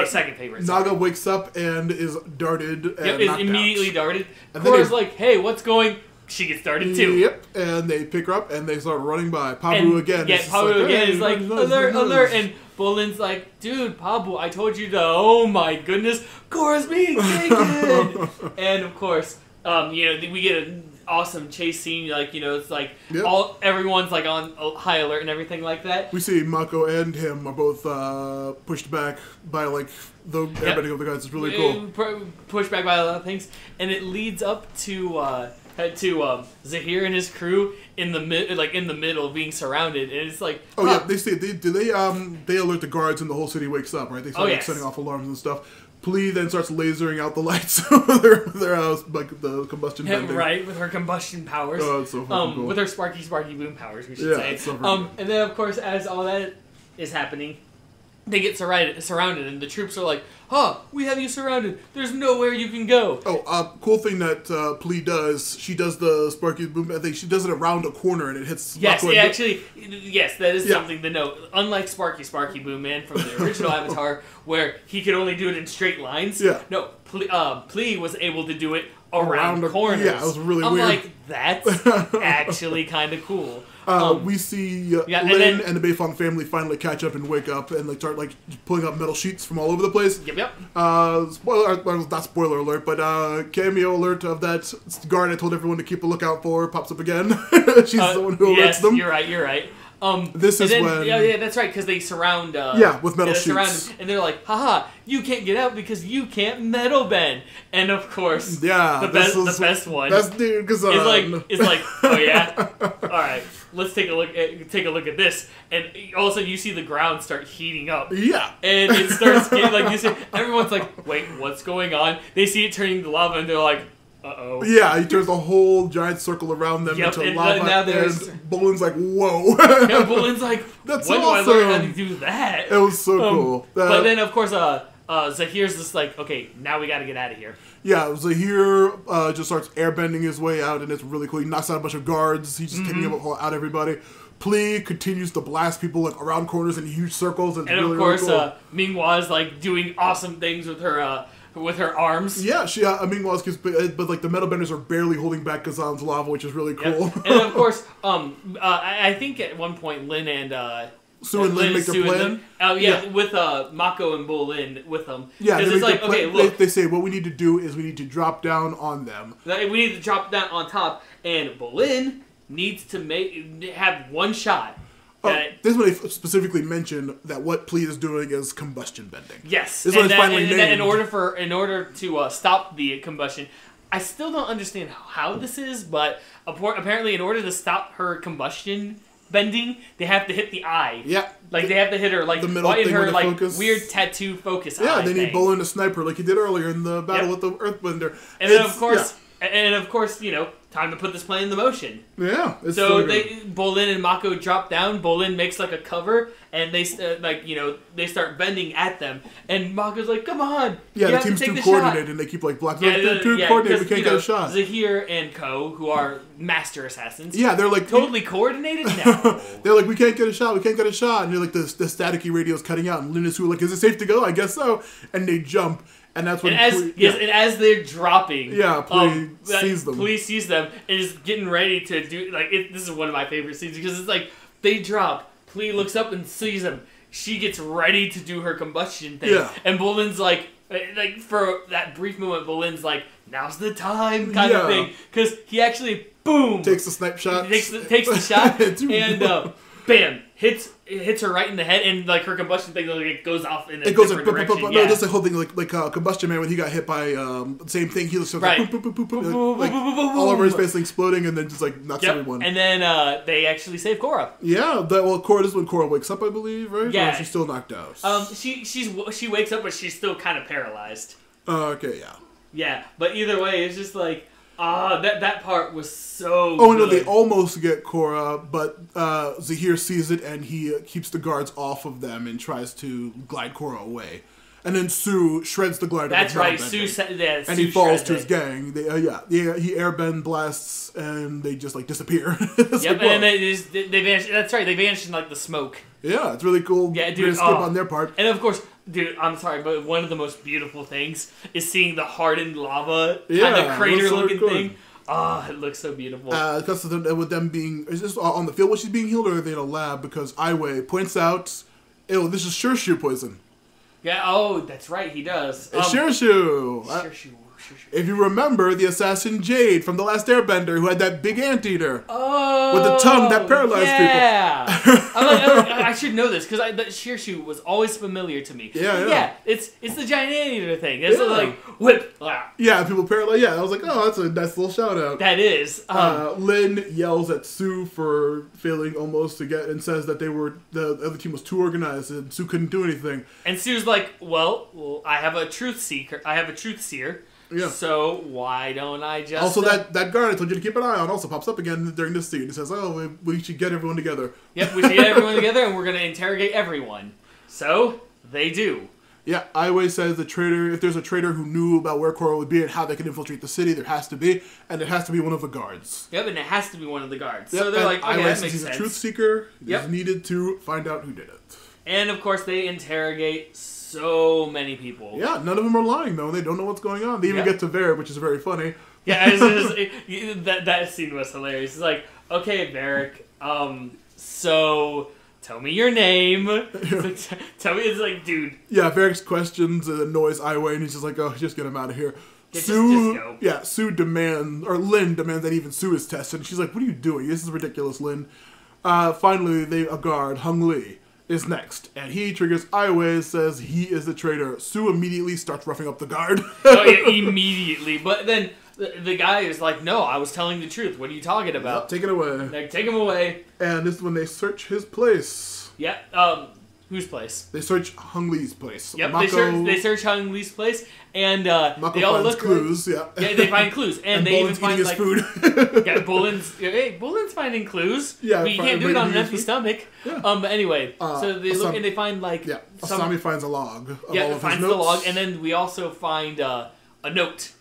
second favorite. Naga wakes up and is darted. And is knocked immediately out. darted. And Korra's like, hey, what's going? She gets darted too. Yep, and they pick her up and they start running by. Pabu again. Yeah, Pabu again is like, alert, and Bolin's like, dude, Pabu, I told you to, oh my goodness, Korra's being taken! And of course, we get an awesome chase scene, it's like, everyone's like on high alert and everything like that. We see Mako and him are both pushed back by like the airbending of the guys. It's really cool. Pushed back by a lot of things, and it leads up to Zaheer and his crew in the middle being surrounded, and it's like, they alert the guards and the whole city wakes up, right? They start setting off alarms and stuff. Plea then starts lasering out the lights of their house, like the combustion bending. Right, with her combustion powers. Oh, it's so fucking cool. With her sparky boom powers, we should say. It's so and then, of course, as all that is happening, they get surrounded, and the troops are like, "Huh, we have you surrounded. There's nowhere you can go." Oh, cool thing that Plea does. She does the Sparky Boom. I think she does it around a corner, and it hits. Yes, that is something to note. Unlike Sparky Boom Man from the original Avatar, where he could only do it in straight lines. Yeah. No, Plea was able to do it around corners. Yeah, it was really weird. I'm like, that's actually kind of cool. We see Lin and the Beifong family finally catch up and wake up and like start like pulling up metal sheets from all over the place. Yep. Not spoiler alert, but cameo alert of that guard I told everyone to keep a lookout for pops up again. She's the one who alerts them. You're right. This is when... Yeah, that's right, because they surround... with metal sheets. And they're like, haha, you can't get out because you can't metal bend. And of course, the best one best dude, is like, oh yeah? Alright, let's take a look at this. And all of a sudden you see the ground start heating up. Yeah. And it starts getting, like you said, everyone's like, wait, what's going on? They see it turning to lava and they're like, uh-oh. Yeah, he turns a whole giant circle around them into lava, now and Bolin's like, whoa. Yeah, Bolin's like, that's when awesome. do I learn how to do that? It was so cool. But then, of course, Zaheer's just like, okay, now we gotta get out of here. Yeah, Zaheer just starts airbending his way out, and it's really cool. He knocks out a bunch of guards. He's just taking out everybody. Plea continues to blast people like around corners in huge circles. And of really, course, really cool. Minghua is like doing awesome things with her arms. Yeah, Minghua but like the metal benders are barely holding back Kazan's lava, which is really cool. Yep. And of course, I think at one point Lin and Sue and Lin make their plan. With Mako and Bolin with them. Yeah, because it's like, okay, look, they say what we need to do is we need to drop down on them. We need to drop down on top, and Bolin needs to have one shot. This is when they specifically mention that what Plea is doing is combustion bending. Yes, this is what it's finally named. In order to stop the combustion, I still don't understand how this is, but apparently, in order to stop her combustion bending, they have to hit the eye. Yeah, like they have to hit her like the middle in thing her like focus. Weird tattoo focus. Yeah, eye they need thing. Bolin to snipe her like he did earlier in the battle with the Earthbender. And then of course, time to put this plan into motion. Yeah. So Bolin and Mako drop down. Bolin makes like a cover, and they they start bending at them. And Mako's like, "Come on!" Yeah, the team's too coordinated, and they keep like blocking. They're too coordinated. We can't get a shot. Zaheer and Ko, who are master assassins, they're like totally coordinated. No, they're like, we can't get a shot. And you're like, the staticky radio's cutting out, and Lin is like, is it safe to go? I guess so. And they jump. And that's when and as they're dropping, Plea sees them. Plea sees them and is getting ready to do this is one of my favorite scenes because it's like they drop. Plea looks up and sees them. She gets ready to do her combustion thing, and Bolin's like for that brief moment, Bolin's like, now's the time kind of thing because he actually takes the snipe shot, takes the shot, and bam. Hits her right in the head, and like her combustion thing like goes off in a different direction. No, just like whole thing, like Combustion Man when he got hit by the same thing. He looks like all over his face, like, exploding, and then just like knocks everyone. And then they actually save Korra. Yeah, Korra. This is when Korra wakes up, I believe, right? Yeah, or she's still knocked out. She wakes up, but she's still kind of paralyzed. Okay, yeah. Yeah, but either way, it's just like. That part was so good. No, they almost get Korra, but Zaheer sees it and he keeps the guards off of them and tries to glide Korra away. And then Sue shreds the glider. That's right, Sue and he falls to his gang. He airbend blasts and they just like disappear. Yep, and they vanish. That's right, they vanish in like the smoke. Yeah, it's really cool. Yeah, dude. Skip on their part. And of course, dude, I'm sorry, but one of the most beautiful things is seeing the hardened lava kind of crater-looking thing. It looks so beautiful. Because with them being, is this on the field where she's being healed, or are they in a lab? Because Aiwei points out, this is Shirshu poison. Yeah. Oh, that's right. He does. It's Shirshu. If you remember the assassin Jade from The Last Airbender who had that big anteater. Oh, with the tongue that paralyzed people. I should know this because the Shearshoe was always familiar to me. Yeah. It's the giant anteater thing. It's like whip. Yeah, people paralyzed. Yeah, I was like, oh, that's a nice little shout out. That is. Lin yells at Sue for failing almost to get and says that the other team was too organized and Sue couldn't do anything. And Sue's like, well, I have a truth seeker. I have a truth seer. Yeah. So why don't I just... Also, that guard I told you to keep an eye on also pops up again during this scene. He says, oh, we should get everyone together. Yep, we should get everyone together and we're going to interrogate everyone. So, they do. Yeah, Aiwei says the traitor, if there's a traitor who knew about where Korra would be and how they can infiltrate the city, there has to be, and it has to be one of the guards. Yep, and it has to be one of the guards. Yep, so they're like, okay, that makes he's sense. a truth seeker. He's needed to find out who did it. And, of course, they interrogate so many people. Yeah, none of them are lying, though, and they don't know what's going on. They even get to Varric, which is very funny. Yeah, that scene was hilarious. It's like, okay, Varric, so... tell me your name. Tell me, it's like, dude. Yeah, Varric's questions annoys Aiwei, and he's just like, oh, just get him out of here. Yeah, Sue, just go. Yeah, Lin demands that even Sue is tested. And she's like, what are you doing? This is ridiculous, Lin. Finally, a guard, Hung Lee, is next. And he triggers Aiwei, says he is the traitor. Sue immediately starts roughing up the guard. Oh, yeah, immediately. But then the guy is like, no, I was telling the truth. What are you talking about? Yep, take it away. Like, take him away. And this is when they search his place. Yeah, whose place? They search Hung Lee's place. Yep, Mako, they search Hung Lee's place, and Mako they all look clues. Yeah, they find clues, and they even find his like food. yeah, Bulin's finding clues. Yeah, but you can't do it on an empty food. stomach. Yeah. But anyway, so they look and they find like Asami finds a log. Of all of finds his the notes. log, and then we also find a note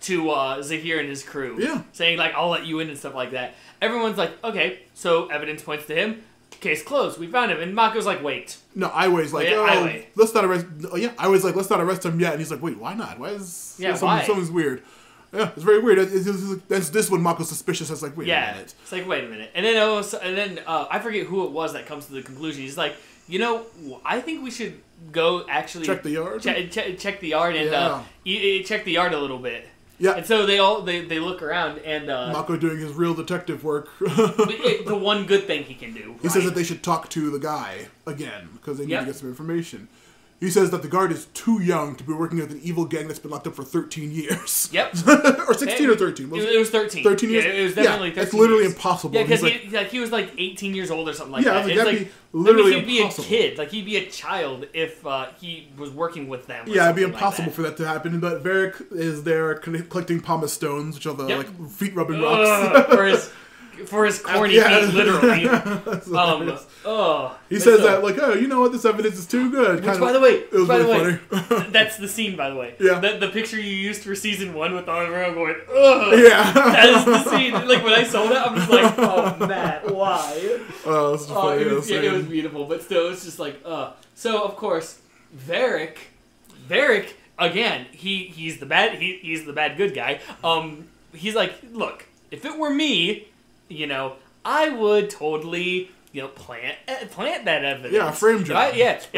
to Zaheer and his crew. Yeah, saying like I'll let you in and stuff like that. Everyone's like, okay, so evidence points to him. Case closed. We found him, and Mako's like, wait. No, Aiwei's like, let's not arrest. Oh, yeah, Aiwei's like, let's not arrest him yet. And he's like, wait, why not? Why is something's weird? Yeah, it's very weird. That's this when Mako's suspicious. It's like, wait a minute. It's like, wait a minute. And then I forget who it was that comes to the conclusion. He's like, I think we should go actually check the yard. Check the yard and check the yard a little bit. Yeah. And so they look around and Mako doing his real detective work. The one good thing he can do. He says that they should talk to the guy again because they need to get some information. He says that the guard is too young to be working with an evil gang that's been locked up for 13 years. Yep. Or 16 or 13. It was 13. 13 years? Yeah, it was definitely 13 It's literally years. impossible. Yeah, because he was like 18 years old or something like that. Yeah, that'd be literally he'd impossible. be a kid. Like, he'd be a child if he was working with them. Yeah, it'd be impossible for that to happen. But Varric is there collecting pumice stones, which are the feet-rubbing rocks. For his corny feet, literally. He says that, like, oh, you know what? This evidence is too good. Which, by the way, it was really funny. That's the scene, by the way. Yeah. The picture you used for season 1 with everyone going, ugh. Yeah. That is the scene. Like, when I saw that, I'm just like, oh, Matt, why? Oh, that's funny. It was beautiful, but still, it's just like, So, of course, Varric, again, he's the bad good guy. He's like, look, if it were me, I would totally, plant that evidence. Yeah, frame job. If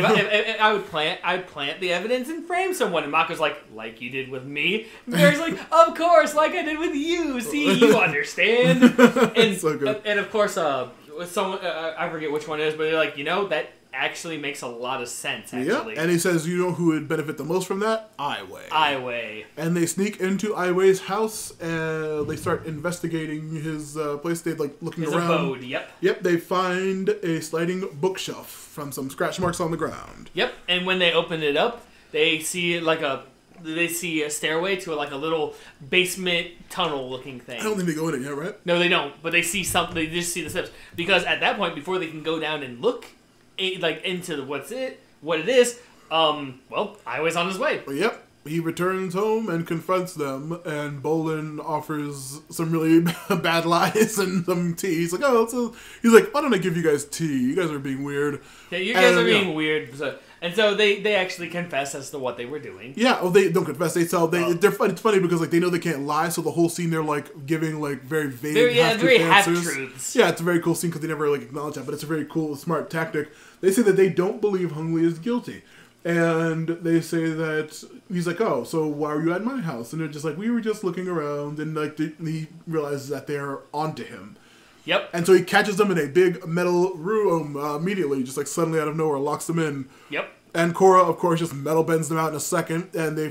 I'd plant the evidence and frame someone. And Mako's like you did with me. And Barry's like, of course, like I did with you. See, you understand. And so good. And of course, someone I forget which one it is, but they're like, that actually makes a lot of sense, actually. Yeah, and he says, you know who would benefit the most from that? Aiwei. And they sneak into Aiwei's house, and they start investigating his place. They're, looking his around. Abode, yep. Yep, they find a sliding bookshelf from some scratch marks on the ground. Yep, and when they open it up, they see a stairway to a little basement tunnel looking thing. I don't think they go in it yet, right? No, they don't, but they see something. They just see the steps. Because at that point, before they can go down and look into what it is, Aiwei's on his way. But yep, he returns home and confronts them, and Bolin offers some really bad lies and some tea. He's like, he's like, why don't I give you guys tea? You guys are being weird. Yeah, you guys are being weird. So they actually confess as to what they were doing. Yeah, they don't confess. They're funny. It's funny because they know they can't lie, so the whole scene they're giving very vague, half-truths. Yeah, it's a very cool scene because they never acknowledge that, but it's a very cool, smart tactic. They say that they don't believe Hung Lee is guilty. And they say that he's like, oh, so why were you at my house? And they're just like, we were just looking around, and like he realizes that they're onto him. Yep. And so he catches them in a big metal room immediately, just like suddenly out of nowhere, locks them in. Yep. And Korra, of course, just metal bends them out in a second, and they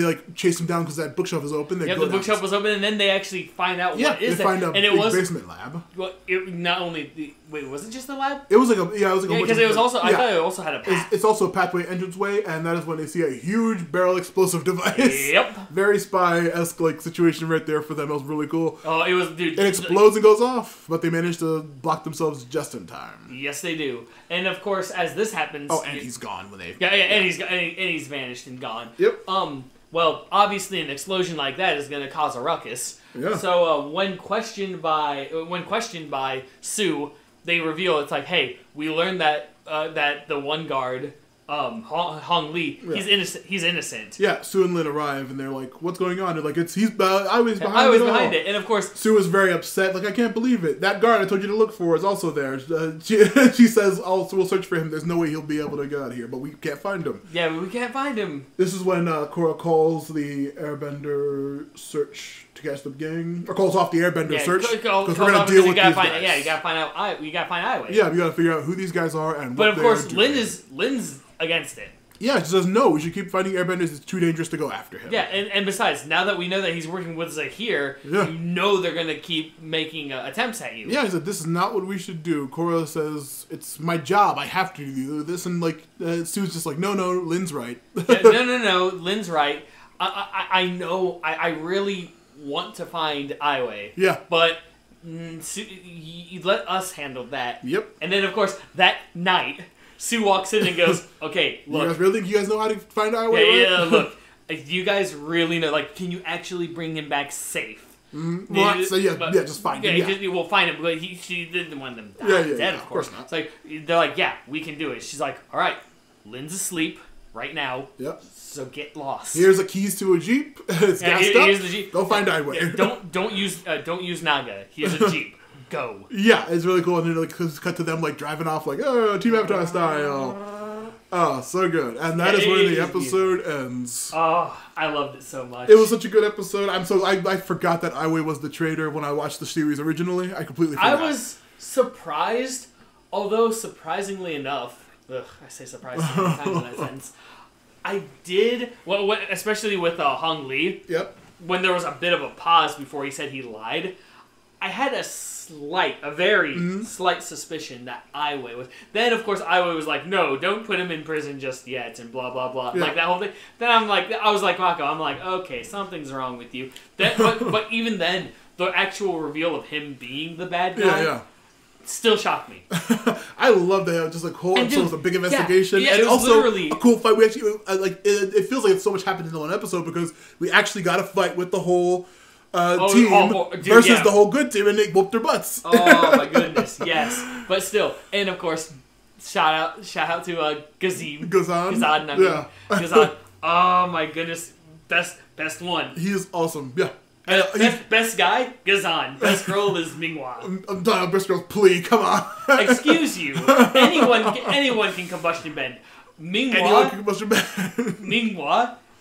like chase him down because that bookshelf is open. Yeah, the bookshelf was open, and then they actually find out what is they it. find a and big it was basement lab. Well, it not only wait, was it just the lab? It was like a because it was also I thought it also had a path. It's also a pathway entranceway, and that is when they see a huge barrel explosive device. Yep. Very spy-esque like situation right there for them. It was really cool. Oh, it was, dude. It explodes and goes off, but they managed to block themselves just in time. Yes, they do. And of course, as this happens, he's gone when they. And he's vanished and gone. Yep. Well, obviously, an explosion like that is going to cause a ruckus. Yeah. So when questioned by Sue, they reveal it's like, hey, we learned that that the one guard, Hong Lee, he's innocent. Yeah. Sue and Lin arrive, and they're like, "What's going on?" They're like, I was behind it, and of course, Sue is very upset. Like, I can't believe it. That guard I told you to look for is also there. She says, "Also, we'll search for him. There's no way he'll be able to get out of here, but we can't find him." Yeah, we can't find him. This is when Korra calls the Airbender search to catch the gang, or calls off the Airbender search because we're gonna deal with these guys. Yeah, you gotta find out. You gotta find Aiwei. Yeah, we gotta figure out who these guys are and. But what of course, doing. Lynn's against it. Yeah, she says no. We should keep fighting Airbenders. It's too dangerous to go after him. Yeah, and besides, now that we know that he's working with Zaheer, you know they're gonna keep making attempts at you. Yeah, he said this is not what we should do. Korra says it's my job. I have to do this, and like Sue's just like, no, Lynn's right. No, Lynn's right. I know. I really want to find Aiwei. Yeah, but you let us handle that. Yep. And then of course that night, Sue walks in and goes, "Okay, look. You guys really think you guys know how to find Aiwei? Yeah, look. You guys really know. Like, can you actually bring him back safe?" Mm-hmm. Well, just find him. Yeah, we'll find him. But she didn't want them dead, of course not. It's like they're like, "Yeah, we can do it." She's like, "All right, Lynn's asleep right now. Yep. So get lost. Here's the keys to a jeep. It's gassed up. Here's the jeep. Go find Aiwei. Yeah, don't use Naga. Here's a jeep. Go." Yeah, it's really cool. And then like cut to them like driving off like, oh, Team Avatar style. Oh, so good. And that is where the episode ends. Oh, I loved it so much. It was such a good episode. I forgot that Aiwei was the traitor when I watched the series originally. I completely forgot. I was surprised, although surprisingly enough, I say surprised so many times in that sentence. I did, especially with Hong Lee. Yep. When there was a bit of a pause before he said he lied, I had a very slight suspicion that Aiwei was. Then, of course, Aiwei was like, "No, don't put him in prison just yet," and blah blah blah, like that whole thing. Then I was like, Mako, I'm like, okay, something's wrong with you. But even then, the actual reveal of him being the bad guy. Still shocked me. I love that. Just like whole episode was a big investigation, yeah, and it was also literally a cool fight. We actually it feels like so much happened in one episode because we actually got a fight with the whole team versus the whole good team, and they whooped their butts. Oh my goodness, yes. But still, and of course, shout out to Gazim. Gazan. Gazan. Oh my goodness, best one. He is awesome. Yeah. Best guy, Gazan. Best girl is Minghua. I'm done. Best girl, please, come on. Excuse you. Anyone can combustion bend. Minghua,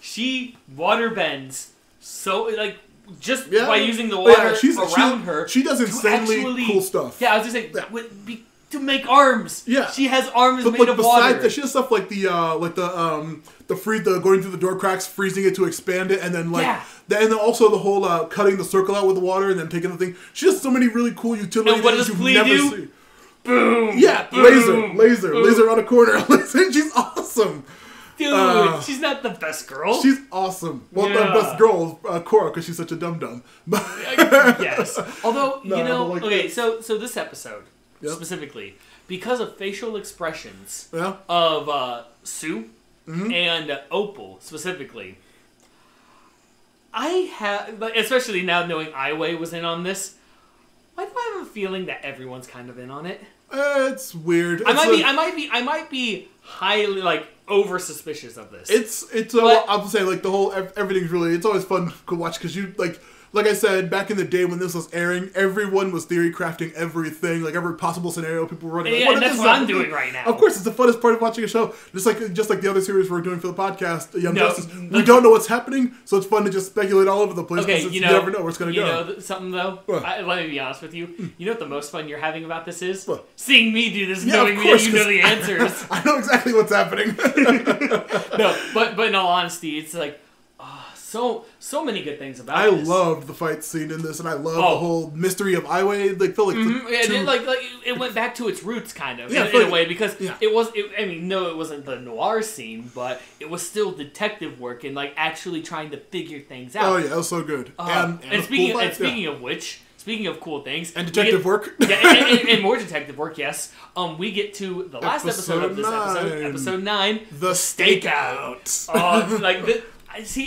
she water bends. So just by using the water around her. She does insanely cool stuff. Yeah, I was just saying to make arms. Yeah, she has arms made of water. She has stuff like the going through the door cracks, freezing it to expand it, and then and then also the whole cutting the circle out with the water and then taking the thing. She has so many really cool utility and what things does you've Flea never do? seen. Boom! Yeah, boom, laser on a corner. She's awesome. Dude, she's not the best girl. She's awesome. Well, the best girl is Korra because she's such a dum-dum. Yes. Although, so this episode, specifically, because of facial expressions of Sue and Opal, specifically, I have, especially now knowing Aiwei was in on this, why do I have a feeling that everyone's kind of in on it? It's weird. I might be highly over suspicious of this. I'll say the whole everything's really. It's always fun to watch because you like like I said, back in the day when this was airing, everyone was theory crafting everything, like every possible scenario. People were running. Like, and that's what I'm doing right now. Of course, it's the funnest part of watching a show. Just like the other series we're doing for the podcast, Young Justice. We don't know what's happening, so it's fun to just speculate all over the place because you never know where it's going to go. You know something though? Let me be honest with you. You know what the most fun you're having about this is? What? Seeing me do this, knowing that you know the answers. I know exactly what's happening. No, but in all honesty, it's like. So many good things about I this. loved the fight scene in this, and I love the whole mystery of Aiwei. Like, felt like it went back to its roots, kind of, in a way, because it was. No, it wasn't the noir scene, but it was still detective work and like actually trying to figure things out. Oh yeah, that was so good. And Speaking of which. Speaking of cool things... And detective work. and more detective work, yes. We get to the last episode of this episode. Episode 9. The Stakeout.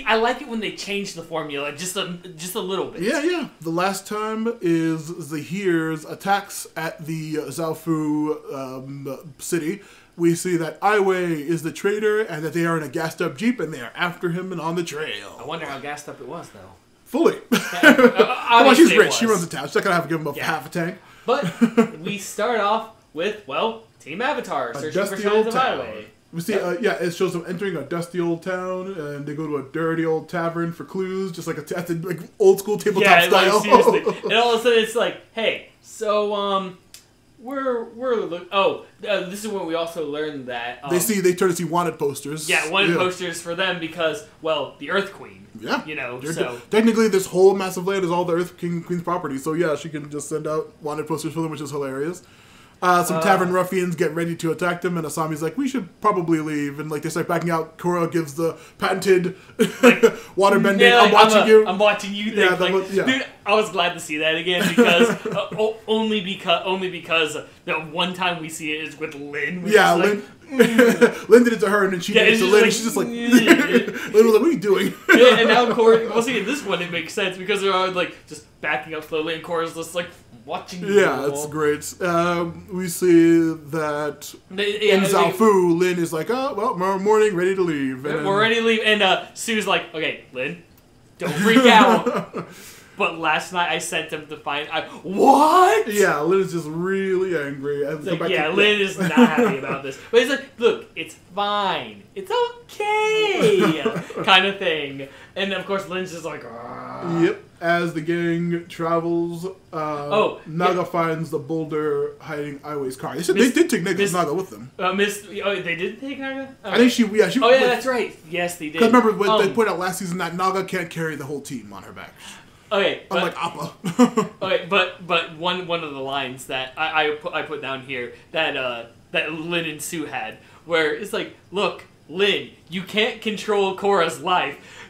I like it when they change the formula just a little bit. Yeah. The last time is Zaheer's attacks at the Zaofu city. We see that Aiwei is the traitor and that they are in a gassed up Jeep and they are after him and on the trail. I wonder how gassed up it was, though. Fully. Come on, she's rich. She runs the town. She's not going to have to give him half a tank. But we start off with, Team Avatar searching for signs of Aiwei. We see, it shows them entering a dusty old town, and they go to a dirty old tavern for clues, just like like old school tabletop style. Like, seriously. And all of a sudden it's like, hey, so, this is when we also learned that... they turn to see wanted posters. Yeah, wanted posters for them because, the Earth Queen. Yeah. So... Technically, this whole massive land is all the Earth Queen's property, so yeah, she can just send out wanted posters for them, which is hilarious. Some tavern ruffians get ready to attack them, and Asami's like, we should probably leave. And like they start backing out. Korra gives the patented waterbending. Yeah, I'm watching you. I'm watching you. Dude, I was glad to see that again because only because the one time we see it is with Lin. Yeah, Lin. Lin did it to her, and then she did it to Lin. And she's just like, Lin was like, what are you doing? And now Korra. See, in this one it makes sense because they're all like just backing up slowly, and Korra's just like. Watching you. Yeah, it's great. We see that in Zaofu, Lin is like, tomorrow morning, ready to leave. And we're ready to leave. And Sue's like, okay, Lin, don't freak out. But last night I sent him to find... what? Yeah, Lin is just really angry. Lin is not happy about this. But he's like, look, it's fine. It's okay. kind of thing. And of course, Lin's just like... Argh. Yep. As the gang travels, Naga finds the boulder hiding Aiwei's car. They said they did take Naga with them. They did take Naga? I think she... Oh, yeah, that's right. Yes, they did. Because remember, when they pointed out last season that Naga can't carry the whole team on her back. Okay, unlike Appa. Okay, but one of the lines that I put down here that Lin and Sue had, where it's like, look, Lin, you can't control Korra's life.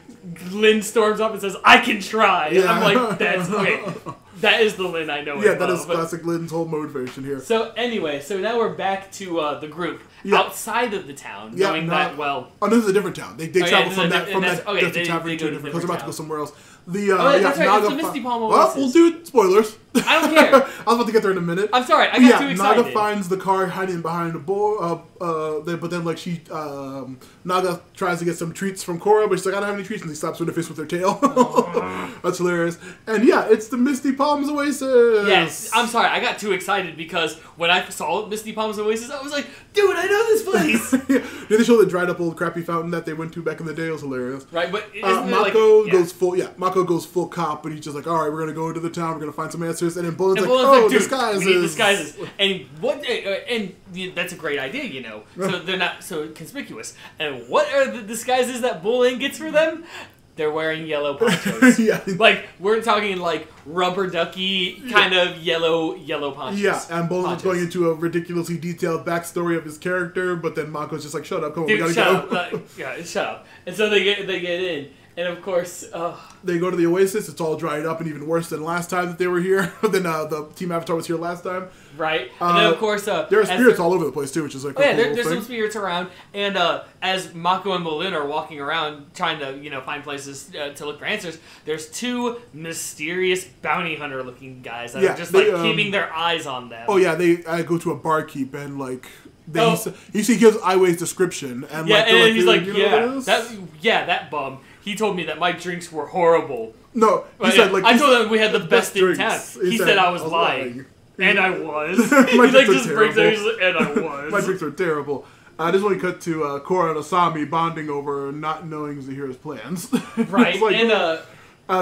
Lin storms up and says, I can try. Yeah. I'm like, that's okay. That is the Lin I know. Yeah, that is classic Lin's whole motivation here. So anyway, now we're back to the group outside of the town, knowing that Oh, no, this is a different town. They travel from that dusty tavern to a different, because they're about to go somewhere else. That's right. It's the Misty Palm Oasis. Well, dude, spoilers. I don't care. I was about to get there in a minute. I'm sorry. I got too excited. Naga finds the car hiding behind a bull. But then, like, Naga tries to get some treats from Korra, but she's like, I don't have any treats, and he slaps her in the face with her tail. That's hilarious. And yeah, it's the Misty Palms Oasis. Yes. I'm sorry. I got too excited because when I saw Misty Palms Oasis, I was like, dude, I know this place. Yeah, they show the dried up old crappy fountain that they went to back in the day. It was hilarious. Right, but Mako goes full. Yeah, Mako goes full cop, but he's just like, all right, we're gonna go into the town, we're gonna find some answers, and then Bullet's like, disguises. We need disguises, and that's a great idea, you know. So they're not so conspicuous. And what are the disguises that Bullet gets for them? They're wearing yellow ponchos. Yeah. Like, we're talking like rubber ducky kind of yellow ponchos. Yeah, and Bullet's going into a ridiculously detailed backstory of his character, but then Mako's just like, shut up, come on, we gotta go. Shut up. And so they get in. And of course, they go to the Oasis. It's all dried up and even worse than last time that they were here. Than the Team Avatar was here last time. Right. And then of course, there are spirits all over the place too, which is like there's some spirits around. And as Mako and Bolin are walking around trying to find places to look for answers, there's two mysterious bounty hunter looking guys that are just keeping their eyes on them. Oh yeah, they go to a barkeep and like. He gives Aiwei's description and and he's like, that bum. he told me that my drinks were horrible. No, he said, like... I told him we had the best in town. He said I was lying. And I was. He like just brings it, and I was. My drinks are terrible. This one we cut to Korra and Asami bonding over not knowing Zaheer's plans. Right, like, and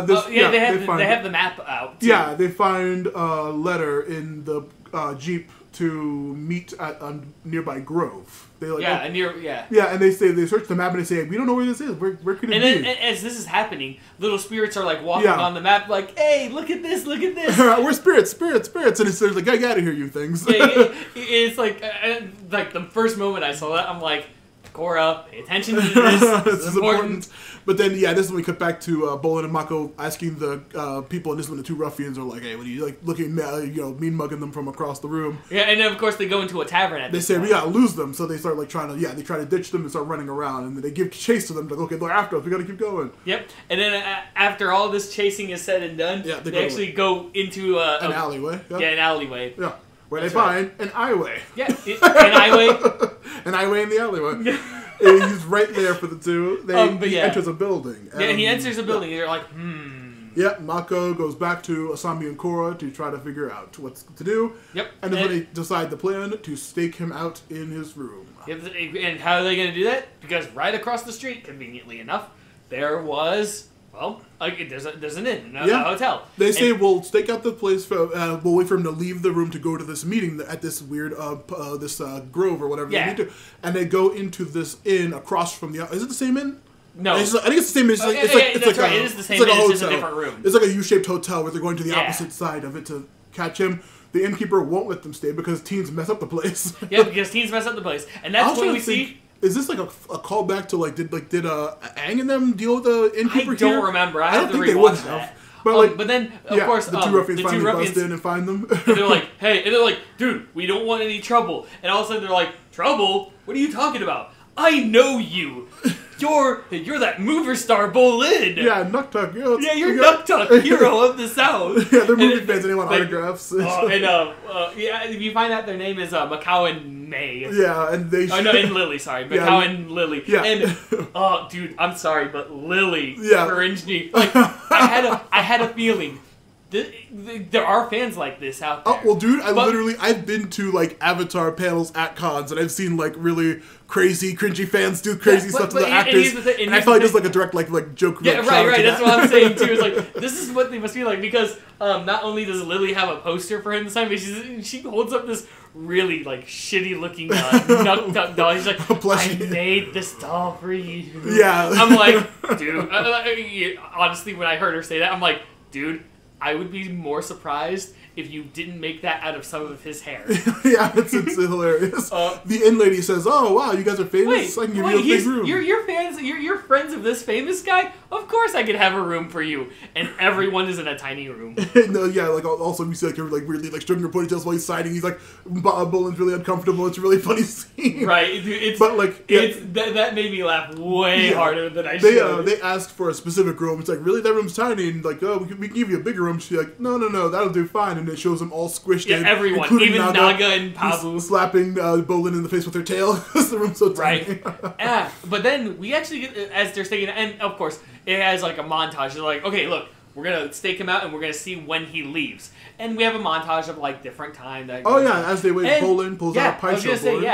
they have the map out. Too. Yeah, they find a letter in the Jeep to meet at a nearby grove. They like, and they search the map and they say, we don't know where this is. Where could it be? And as this is happening, little spirits are like walking on the map, like, hey, look at this, look at this. We're spirits, and it's like, get out of here, you things. It's like the first moment I saw that, I'm like, Korra, pay attention to this. This is important. But then, this is when we cut back to Bolin and Mako asking the people, and this is when the two ruffians are like, hey, what are you, like, looking, mean mugging them from across the room. Yeah, and then, of course, they go into a tavern at this They say, point. we gotta lose them, so they start, like, they try to ditch them and start running around, and then they give chase to them, like, okay, they're after us, we gotta keep going. Yep, and then after all this chasing is said and done, they actually go into an alleyway. Yeah, an alleyway. Yeah. Where they find an highway. Yeah, an highway. An highway in the alleyway. He's right there for the two. He enters a building. He enters a building, and they're like, Yeah, Mako goes back to Asami and Korra to try to figure out what to do. Yep. And then they decide the plan to stake him out in his room. And how are they going to do that? Because right across the street, conveniently enough, there was... Well, there's an inn, a hotel. They say we'll stake out the place. We'll wait for him to leave the room to go to this meeting at this weird grove or whatever. Yeah. They need to, and they go into this inn across from the. Is it the same inn? No, I think it's the same. It's like it is the same. It's just a different room. It's like a U-shaped hotel where they're going to the opposite side of it to catch him. The innkeeper won't let them stay because teens mess up the place. Yeah, because teens mess up the place, and that's when we see. Is this like a callback to did Aang and them deal with the innkeeper? I don't remember. I don't think they would have. But then of course the two ruffians finally bust in and find them. And they're like, hey, and they're like, dude, we don't want any trouble. And all of a sudden they're like, trouble? What are you talking about? I know you. You're that mover star Bolin. Yeah, Nuktuk. You're Nuktuk, hero of the South. Yeah, they're movie fans and they want autographs. You find out their name is Macau and May. Yeah, and they. Oh no, and Lily. Sorry, Macau and Lily. Yeah. And dude, I'm sorry, but Lily cringed me. Like I had a feeling. There are fans like this out there. Oh, well, dude, I've been to, like, Avatar panels at cons, and I've seen, like, really crazy, cringy fans do crazy stuff to the actors, and I felt like just, like, a direct, like joke. Yeah, right, that's what I'm saying, too. It's like, this is what they must be like, because not only does Lily have a poster for him to sign, but she holds up this really, like, shitty-looking Nuk doll. She's like, I made this doll for you. Yeah. I'm like, dude, honestly, when I heard her say that, I'm like, dude, I would be more surprised if you didn't make that out of some of his hair. Yeah, it's hilarious. The inn lady says, "Oh wow, you guys are famous. I can give you a big room." You're fans. You're friends of this famous guy. Of course, I could have a room for you. And everyone is in a tiny room. No, yeah, like also we see like every weirdly like stroking her ponytails while he's signing. He's like, Bolin's really uncomfortable. It's a really funny scene. Right. That made me laugh way harder than I should. They asked for a specific room. It's like, really, that room's tiny, and like, we can give you a bigger room. She's like, no, that'll do fine. And it shows them all squished in. Yeah, everyone, even Naga and Pabu. Slapping Bolin in the face with her tail because the room's so tiny. Right. But then we actually get, as they're staking, and of course, it has like a montage. They're like, okay, look, we're going to stake him out and we're going to see when he leaves. And we have a montage of like different time. As they wait, Bolin pulls out a Pai Sho board.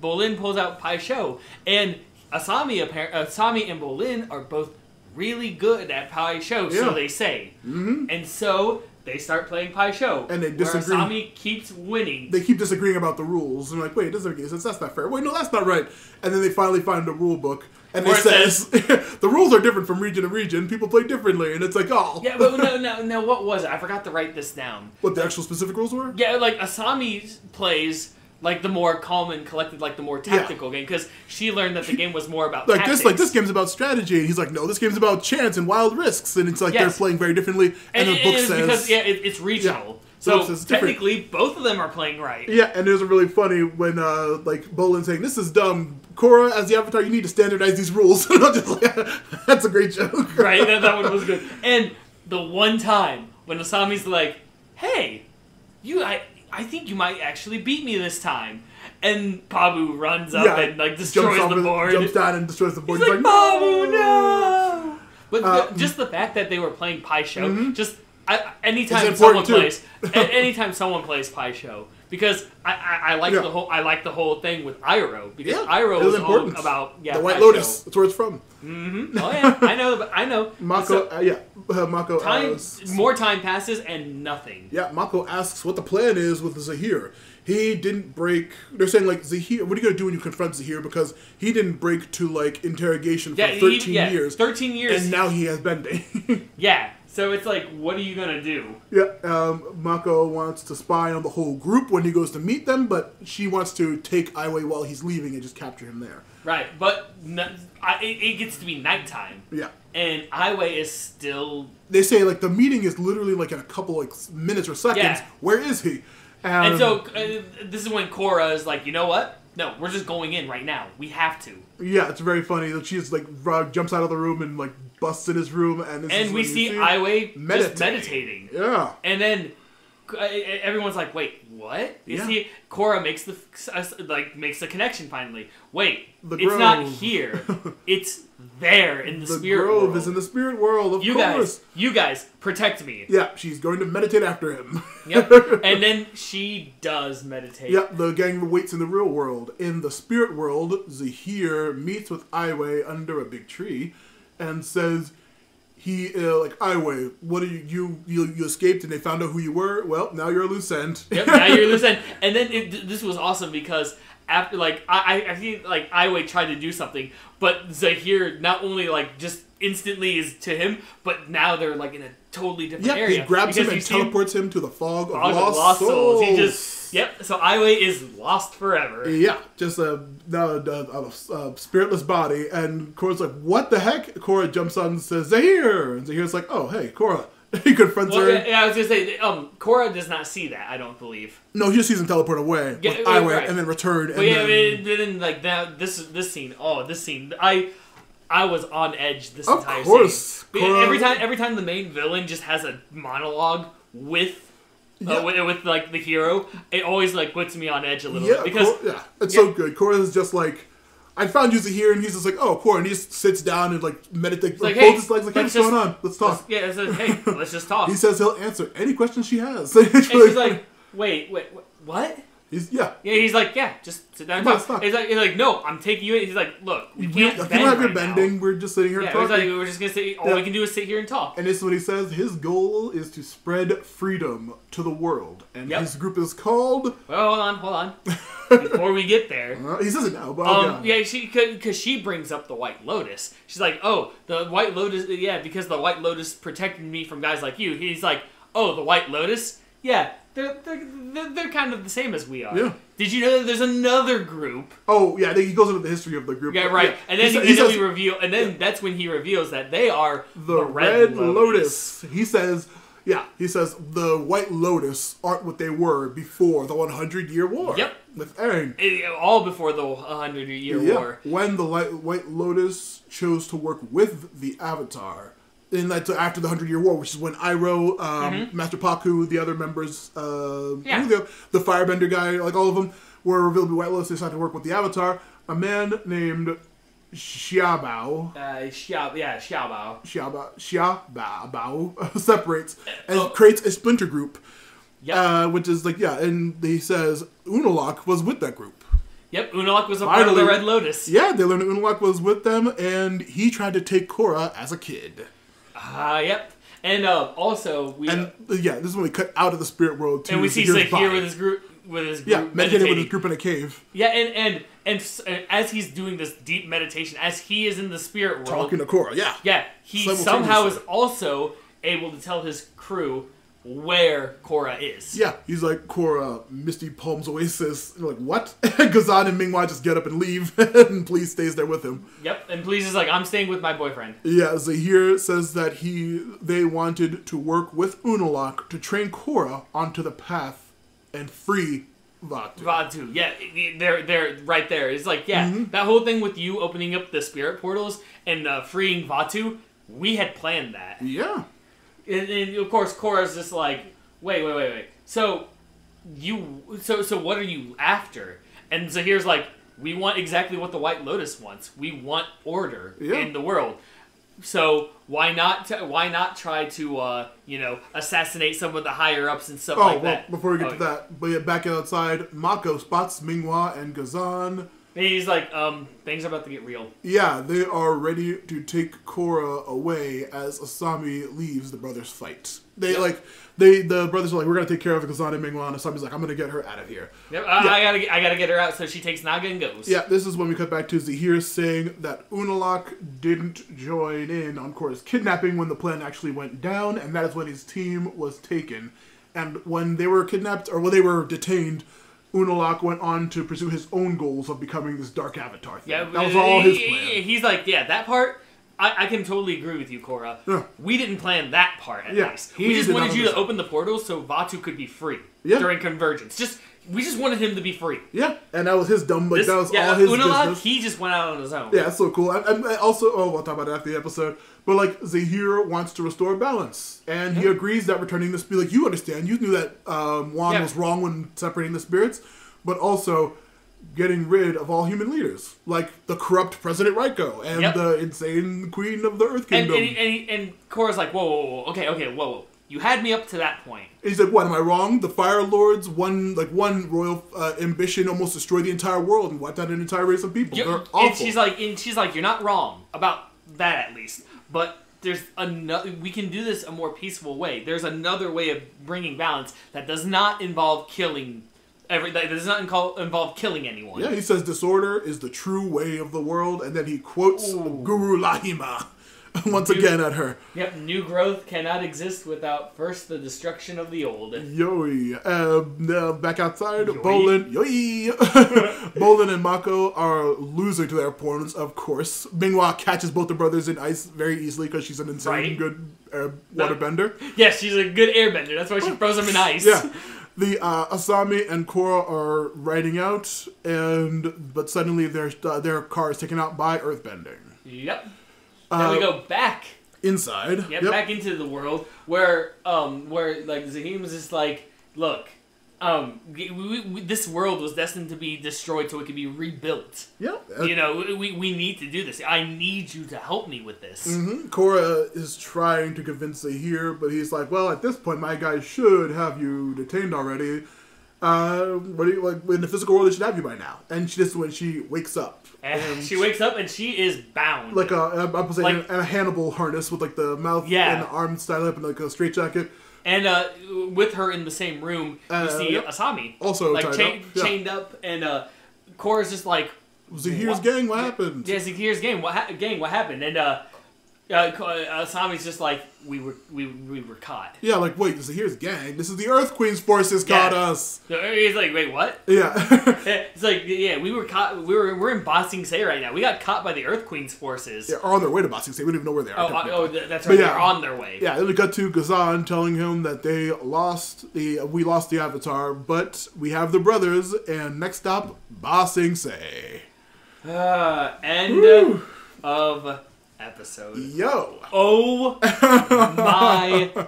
Bolin pulls out Pai Sho. And Asami and Bolin are both really good at Pai Sho, so they say. Mm-hmm. And so they start playing Pai Sho. And they disagree. Where Asami keeps winning. They keep disagreeing about the rules. And they're like, wait, that's not fair. Wait, no, that's not right. And then they finally find a rule book. And it says, the rules are different from region to region. People play differently. And it's like, oh. Yeah, but no, what was it? I forgot to write this down. What the actual specific rules were? Yeah, like Asami plays like the more calm and collected, like the more tactical game, because she learned that the game was more about tactics. This game's about strategy, and he's like, no, this game's about chance and wild risks, and it's like they're playing very differently. And the book says because it's regional. Yeah. So technically, both of them are playing right. Yeah, and it was really funny when Bolin saying, "This is dumb, Korra. As the Avatar, you need to standardize these rules." And I'm just like, that's a great joke. Right, that one was good. And the one time when Asami's like, "Hey, I think you might actually beat me this time." And Pabu runs up and like destroys the board. Jumps down and destroys the board. He's like, "Pabu, no!" But just the fact that they were playing Pai Sho, just anytime someone plays Pai Sho, because I like the whole thing with Iroh, because Iroh is all about the White Lotus. That's where it's from. Mm-hmm. Oh yeah, I know. Mako, Mako. More time passes and nothing. Yeah, Mako asks what the plan is with Zaheer. He didn't break. They're saying like Zaheer. What are you gonna do when you confront Zaheer? Because he didn't break to like interrogation for 13 years. 13 years, and now he has bending. Yeah. So it's like, what are you gonna do? Yeah, Mako wants to spy on the whole group when he goes to meet them, but she wants to take Aiwei while he's leaving and just capture him there. Right, but it gets to be nighttime. Yeah. And Aiwei is still... They say, like, the meeting is literally, like, in a couple, like, minutes or seconds. Yeah. Where is he? And so, this is when Korra is like, you know what? No, we're just going in right now. We have to. Yeah, it's very funny that she's, like, jumps out of the room and, like, busts in his room. And we see Aiwei just meditating. Yeah. And then everyone's like, wait, what? You see, Korra makes the connection finally. Wait, it's not here. It's there in the spirit world. The grove is in the spirit world, of course. You guys, protect me. Yeah, she's going to meditate after him. Yep. And then she does meditate. Yeah, the gang waits in the real world. In the spirit world, Zaheer meets with Aiwei under a big tree and says... Aiwei, what are you escaped and they found out who you were? Well, now you're a loose end. Yep, now you're a loose end. And then this was awesome because after, like, I feel like Aiwei tried to do something, but Zaheer not only, like, just instantly is to him, but now they're, like, in a totally different area. Yeah, he grabs him and teleports him to the fog of lost souls. He just... Yep, so Aiwei is lost forever. Yeah, just a spiritless body. And Korra's like, what the heck? Korra jumps on and says, Zaheer! And Zaheer's like, oh, hey, Korra. He confronts her. Yeah, I was going to say, Korra does not see that, I don't believe. No, he just sees him teleport away with Aiwei and then return. But then like, this scene, I was on edge this entire scene. Of course. Every time the main villain just has a monologue with like the hero, it always like puts me on edge a little bit because it's so good. Korra's just like, I found you here, and he's just like, oh, Korra, and he just sits down and like meditates, like, folds his legs, like, hey, what's going on? Let's talk. It's like, hey, let's just talk. He says he'll answer any question she has. And she's like, wait, what? He's like, just sit down and talk. He's like, no, I'm taking you in. He's like, look, we can't bend you don't have your right bending. Now. We're just sitting here talking. Like, we're just gonna sit. All we can do is sit here and talk. And this is what he says. His goal is to spread freedom to the world, and his group is called. Well, hold on. Before we get there, he says it now. But because she brings up the White Lotus. She's like, oh, the White Lotus. Yeah, because the White Lotus protected me from guys like you. He's like, oh, the White Lotus. Yeah, they're kind of the same as we are. Yeah. Did you know that there's another group? Oh yeah, he goes into the history of the group. Yeah, right. Yeah. And then that's when he reveals that they are the Red Lotus. He says the White Lotus aren't what they were before the 100-year war. Yep. With Aang. All before the 100-year war. When the White Lotus chose to work with the Avatar. And that's after the 100-Year War, which is when Iroh, Master Paku, the other members, the Firebender guy, like all of them, were revealed to be White Lotus. They decided to work with the Avatar. A man named Xiaobao. Xiaobao separates and creates a splinter group. Yep. Which is like, and he says Unalaq was with that group. Yep, Unalaq was a part of the Red Lotus. Yeah, they learned that Unalaq was with them, and he tried to take Korra as a kid. Yep. And also this is when we cut out of the spirit world too. And we see Zaheer with his group meditating with his group in a cave. Yeah, and as he's doing this deep meditation, as he is in the spirit world, talking to Korra. Yeah, he somehow is also able to tell his crew where Korra is. Yeah, he's like, Korra, Misty Palms Oasis. And they're like, what? Ghazan and Ming-Hua just get up and leave, and Please stays there with him. Yep, and Please is like, I'm staying with my boyfriend. Yeah, Zaheer says that they wanted to work with Unalaq to train Korra onto the path and free Vaatu. Yeah, they're right there. It's like, that whole thing with you opening up the spirit portals and freeing Vaatu, we had planned that. Yeah. And of course, Korra's just like, wait. So what are you after? And Zaheer's like, we want exactly what the White Lotus wants. We want order in the world. So why not try to assassinate some of the higher ups and stuff like that? Before we get to that, but yeah, back outside, Mako spots Minghua and Gazan. And he's like, things are about to get real. Yeah, they are ready to take Korra away as Asami leaves the brothers' fight. The brothers are like, we're gonna take care of Gazan and Minghua, and Asami's like, I'm gonna get her out of here. Yep, I gotta get her out, so she takes Naga and goes. Yeah, this is when we cut back to Zaheer saying that Unalaq didn't join in on Korra's kidnapping when the plan actually went down, and that is when his team was taken. And when they were kidnapped, or when they were detained, Unalaq went on to pursue his own goals of becoming this dark avatar thing. Yeah, that was all his plan. He's like, yeah, that part, I can totally agree with you, Korra. Yeah. We didn't plan that part, at least. We just wanted you to open the portals so Vaatu could be free during Convergence. We just wanted him to be free. Yeah, and that was his dumb, that was all his business. He just went out on his own. Yeah, that's so cool. And also, we'll talk about it after the episode, but like, Zaheer wants to restore balance, and he agrees that returning the spirit, like, you understand, you knew that Wan was wrong when separating the spirits, but also getting rid of all human leaders, like the corrupt President Raiko and the insane Queen of the Earth Kingdom. And Korra's like, whoa, okay, whoa. You had me up to that point. And he's like, what, am I wrong? The Fire Lords, one royal ambition almost destroyed the entire world and wiped out an entire race of people. They're awful. And she's like, you're not wrong about that, at least. But there's another. We can do this a more peaceful way. There's another way of bringing balance that does not involve killing. That does not involve killing anyone. Yeah, he says disorder is the true way of the world, and then he quotes Guru Lahima once again at her. Yep, new growth cannot exist without first the destruction of the old. Back outside, Bolin Bolin and Mako are losing to their opponents, of course. Minghua catches both the brothers in ice very easily because she's an insane good waterbender. Yes, she's a good airbender. That's why she froze them in ice. Yeah. The Asami and Korra are riding out, but suddenly their car is taken out by earthbending. Yep. Then we go back inside. Yep, back into the world where like Zaheer was just like, look, this world was destined to be destroyed so it could be rebuilt. Yeah. We need to do this. I need you to help me with this. Mm-hmm. Korra is trying to convince Zaheer, but he's like, well, at this point, my guys should have you detained already. In the physical world, they should have you by now. And just when she wakes up. And she wakes up and she is bound. Like a Hannibal harness with like the mouth and the arms styled up and like a straitjacket. And with her in the same room, you see Asami. Also like chained up, and Korra's just like, Zaheer's gang, what happened? Yeah, Zaheer's gang, what happened? And Asami's just like, we were caught. Yeah, like, wait, Zaheer's gang? This is the Earth Queen's forces caught us. He's like, wait, what? Yeah. It's like, yeah, we were caught. We're in Ba Sing Se right now. We got caught by the Earth Queen's forces. They're on their way to Ba Sing Se. We don't even know where they are. That's right. They're on their way. Yeah, then we got to Gazan telling him that we lost the Avatar, but we have the brothers, and next stop, Ba Sing Se. End of episode. Yo. Oh my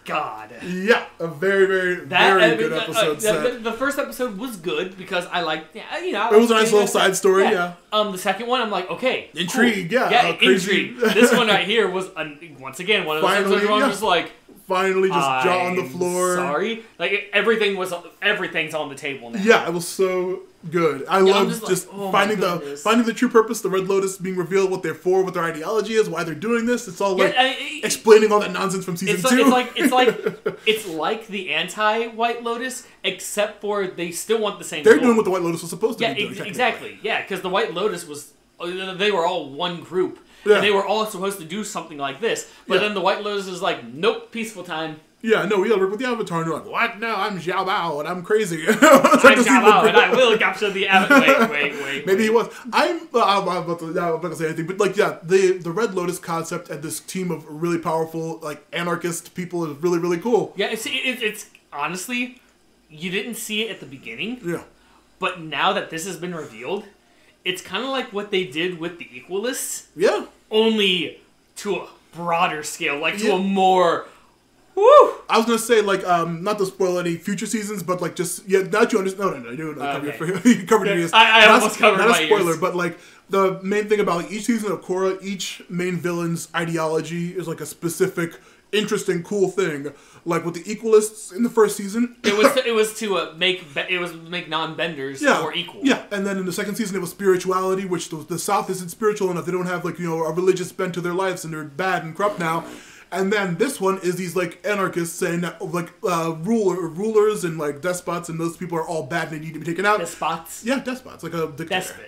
God. Yeah, a very, very, very good episode set. The first episode was good because I liked, it was a nice little side story, yeah. The second one, I'm like, okay. Intrigue, cool. Intrigue. This one right here was, once again, one of those episodes where I was like, finally just jaw on the floor. Sorry. Like, everything's on the table now. Yeah, it was so good. I love finding the true purpose, the Red Lotus being revealed, what they're for, what their ideology is, why they're doing this. It's all explaining all that nonsense from season 2. It's like the anti-White Lotus, except for they still want the same They're goal. doing what the White Lotus was supposed to be doing. Exactly. Yeah, because the White Lotus they were all one group. Yeah. And they were all supposed to do something like this. But then the White Lotus is like, nope, peaceful time. Yeah, no, we gotta work with the Avatar. And they're like, what? No, I'm Xiao Bao and I'm crazy. I'm Xiao Bao and I will capture the Avatar. Wait. Maybe he was. I'm not gonna say anything, but the Red Lotus concept and this team of really powerful, like, anarchist people is really, really cool. Yeah, it's honestly, you didn't see it at the beginning. Yeah. But now that this has been revealed, it's kind of like what they did with the Equalists. Yeah. Only to a broader scale, to a more... Woo! I was gonna say like not to spoil any future seasons, but like just now that you understand. No, you covered your ears. I almost covered my ears. Not a spoiler, but like the main thing about like, each season of Korra, each main villain's ideology is like a specific, interesting, cool thing. Like with the Equalists in the first season, it was to make non-benders more equal. Yeah, and then in the second season it was spirituality, which the South isn't spiritual enough. They don't have like a religious bent to their lives, and they're bad and corrupt now. And then this one is these like anarchists saying that like rulers and like despots and those people are all bad and they need to be taken out. Despots? Yeah, despots. Like a dictator.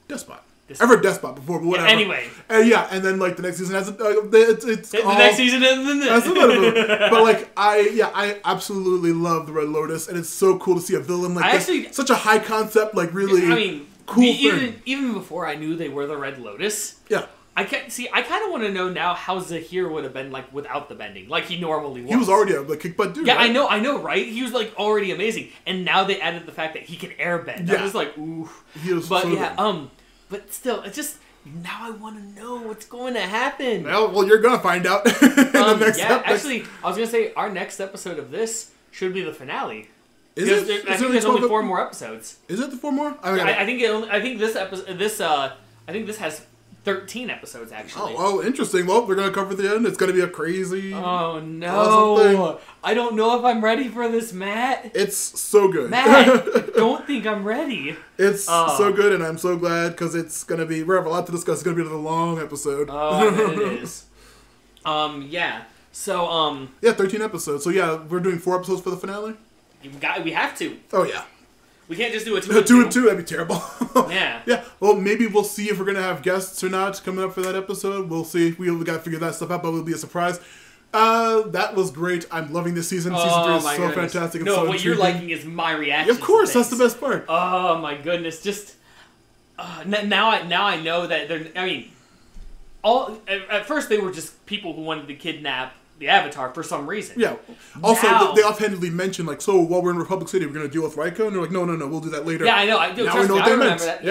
Despot. I've heard despot before, but whatever. Yeah, anyway. And then like the next season has it's the next season has but like I absolutely love the Red Lotus, and it's so cool to see a villain like this. Such a high concept, like really cool thing. Even before I knew they were the Red Lotus. Yeah. I kind of want to know now how Zaheer would have been like without the bending, like he normally was. He was already a kick butt dude. Yeah, right? I know, right? He was like already amazing, and now they added the fact that he can airbend. Yeah. I was like, ooh. He was but so yeah, good. but still, it's just now I want to know what's going to happen. Well, you're gonna find out. Actually, I was gonna say our next episode of this should be the finale. I think there's only 4 more episodes. Is it the 4 more? I think this episode. I think this has 13 episodes actually. Oh, interesting. Well, we're gonna cover the end. It's gonna be a crazy. Oh no! I don't know if I'm ready for this, Matt. It's so good. Matt, don't think I'm ready. It's so good, and I'm so glad because it's gonna be. We have a lot to discuss. It's gonna be another long episode. Oh, I bet it is. Yeah. So 13 episodes. So yeah, we're doing 4 episodes for the finale. We have to. Oh yeah. We can't just do a 2 and 2. That'd be terrible. Yeah. Yeah. Well, maybe we'll see if we're gonna have guests or not coming up for that episode. We'll see. We gotta figure that stuff out, but it'll be a surprise. That was great. I'm loving this season. Season 3 is so fantastic. It's so what you're liking is my reaction. Of course, that's the best part. Oh my goodness! Just now I know that they're. I mean, at first they were just people who wanted to kidnap the Avatar for some reason. Yeah. Also, they offhandedly mentioned, like, so while we're in Republic City, we're going to deal with Raiko? And they're like, no, we'll do that later. Yeah, I know. Now we know what they meant. That.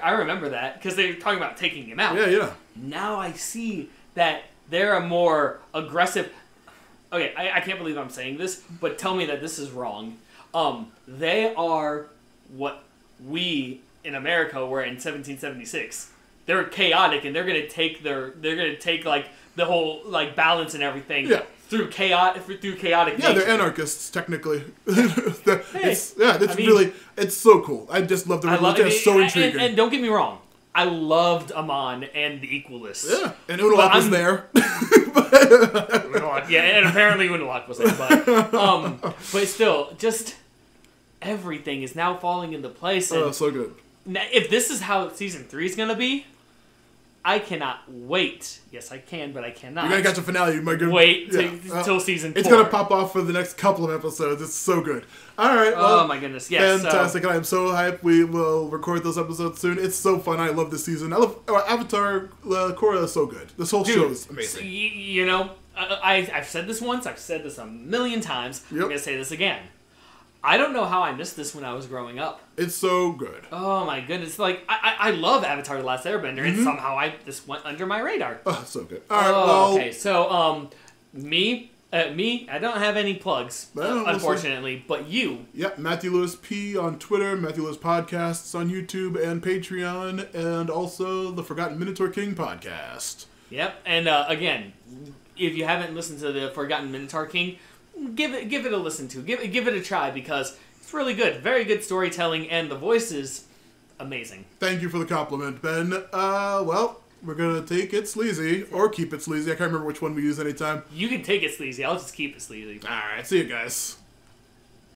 I remember that, because they were talking about taking him out. Yeah. Now I see that they're a more aggressive... Okay, I can't believe I'm saying this, but tell me that this is wrong. They are what we in America were in 1776. They're chaotic, and they're going to take like the whole like balance and everything through chaotic nature. They're anarchists technically. It's so cool. I just love the religion. It's so intriguing. And don't get me wrong, I loved Amon and the Equalists. Yeah, and Unalaq was there. And apparently Unalaq was there, but still, just everything is now falling into place. Oh, so good. Now, if this is how season 3 is gonna be, I cannot wait. Yes, I can, but I cannot. You're gonna catch a finale. You might wait till season 4. It's gonna pop off for the next couple of episodes. It's so good. All right. Well, oh my goodness! Yes, fantastic. I'm so hyped. We will record those episodes soon. It's so fun. I love this season. I love Avatar. Korra is so good. This whole show is amazing. You know, I've said this once. I've said this a million times. Yep. I'm gonna say this again. I don't know how I missed this when I was growing up. It's so good. Oh my goodness! Like I love Avatar: The Last Airbender, and somehow this went under my radar. Oh, so good. All right. Okay. So me, I don't have any plugs, unfortunately, but you. Yep, Matthew Lewis P on Twitter, Matthew Lewis Podcasts on YouTube and Patreon, and also the Forgotten Minotaur King podcast. Yep, and again, if you haven't listened to the Forgotten Minotaur King, give it a listen to. Give it a try, because it's really good. Very good storytelling, and the voice is amazing. Thank you for the compliment, Ben. Well, we're going to take it sleazy, or keep it sleazy. I can't remember which one we use anytime. You can take it sleazy. I'll just keep it sleazy. All right, see you guys.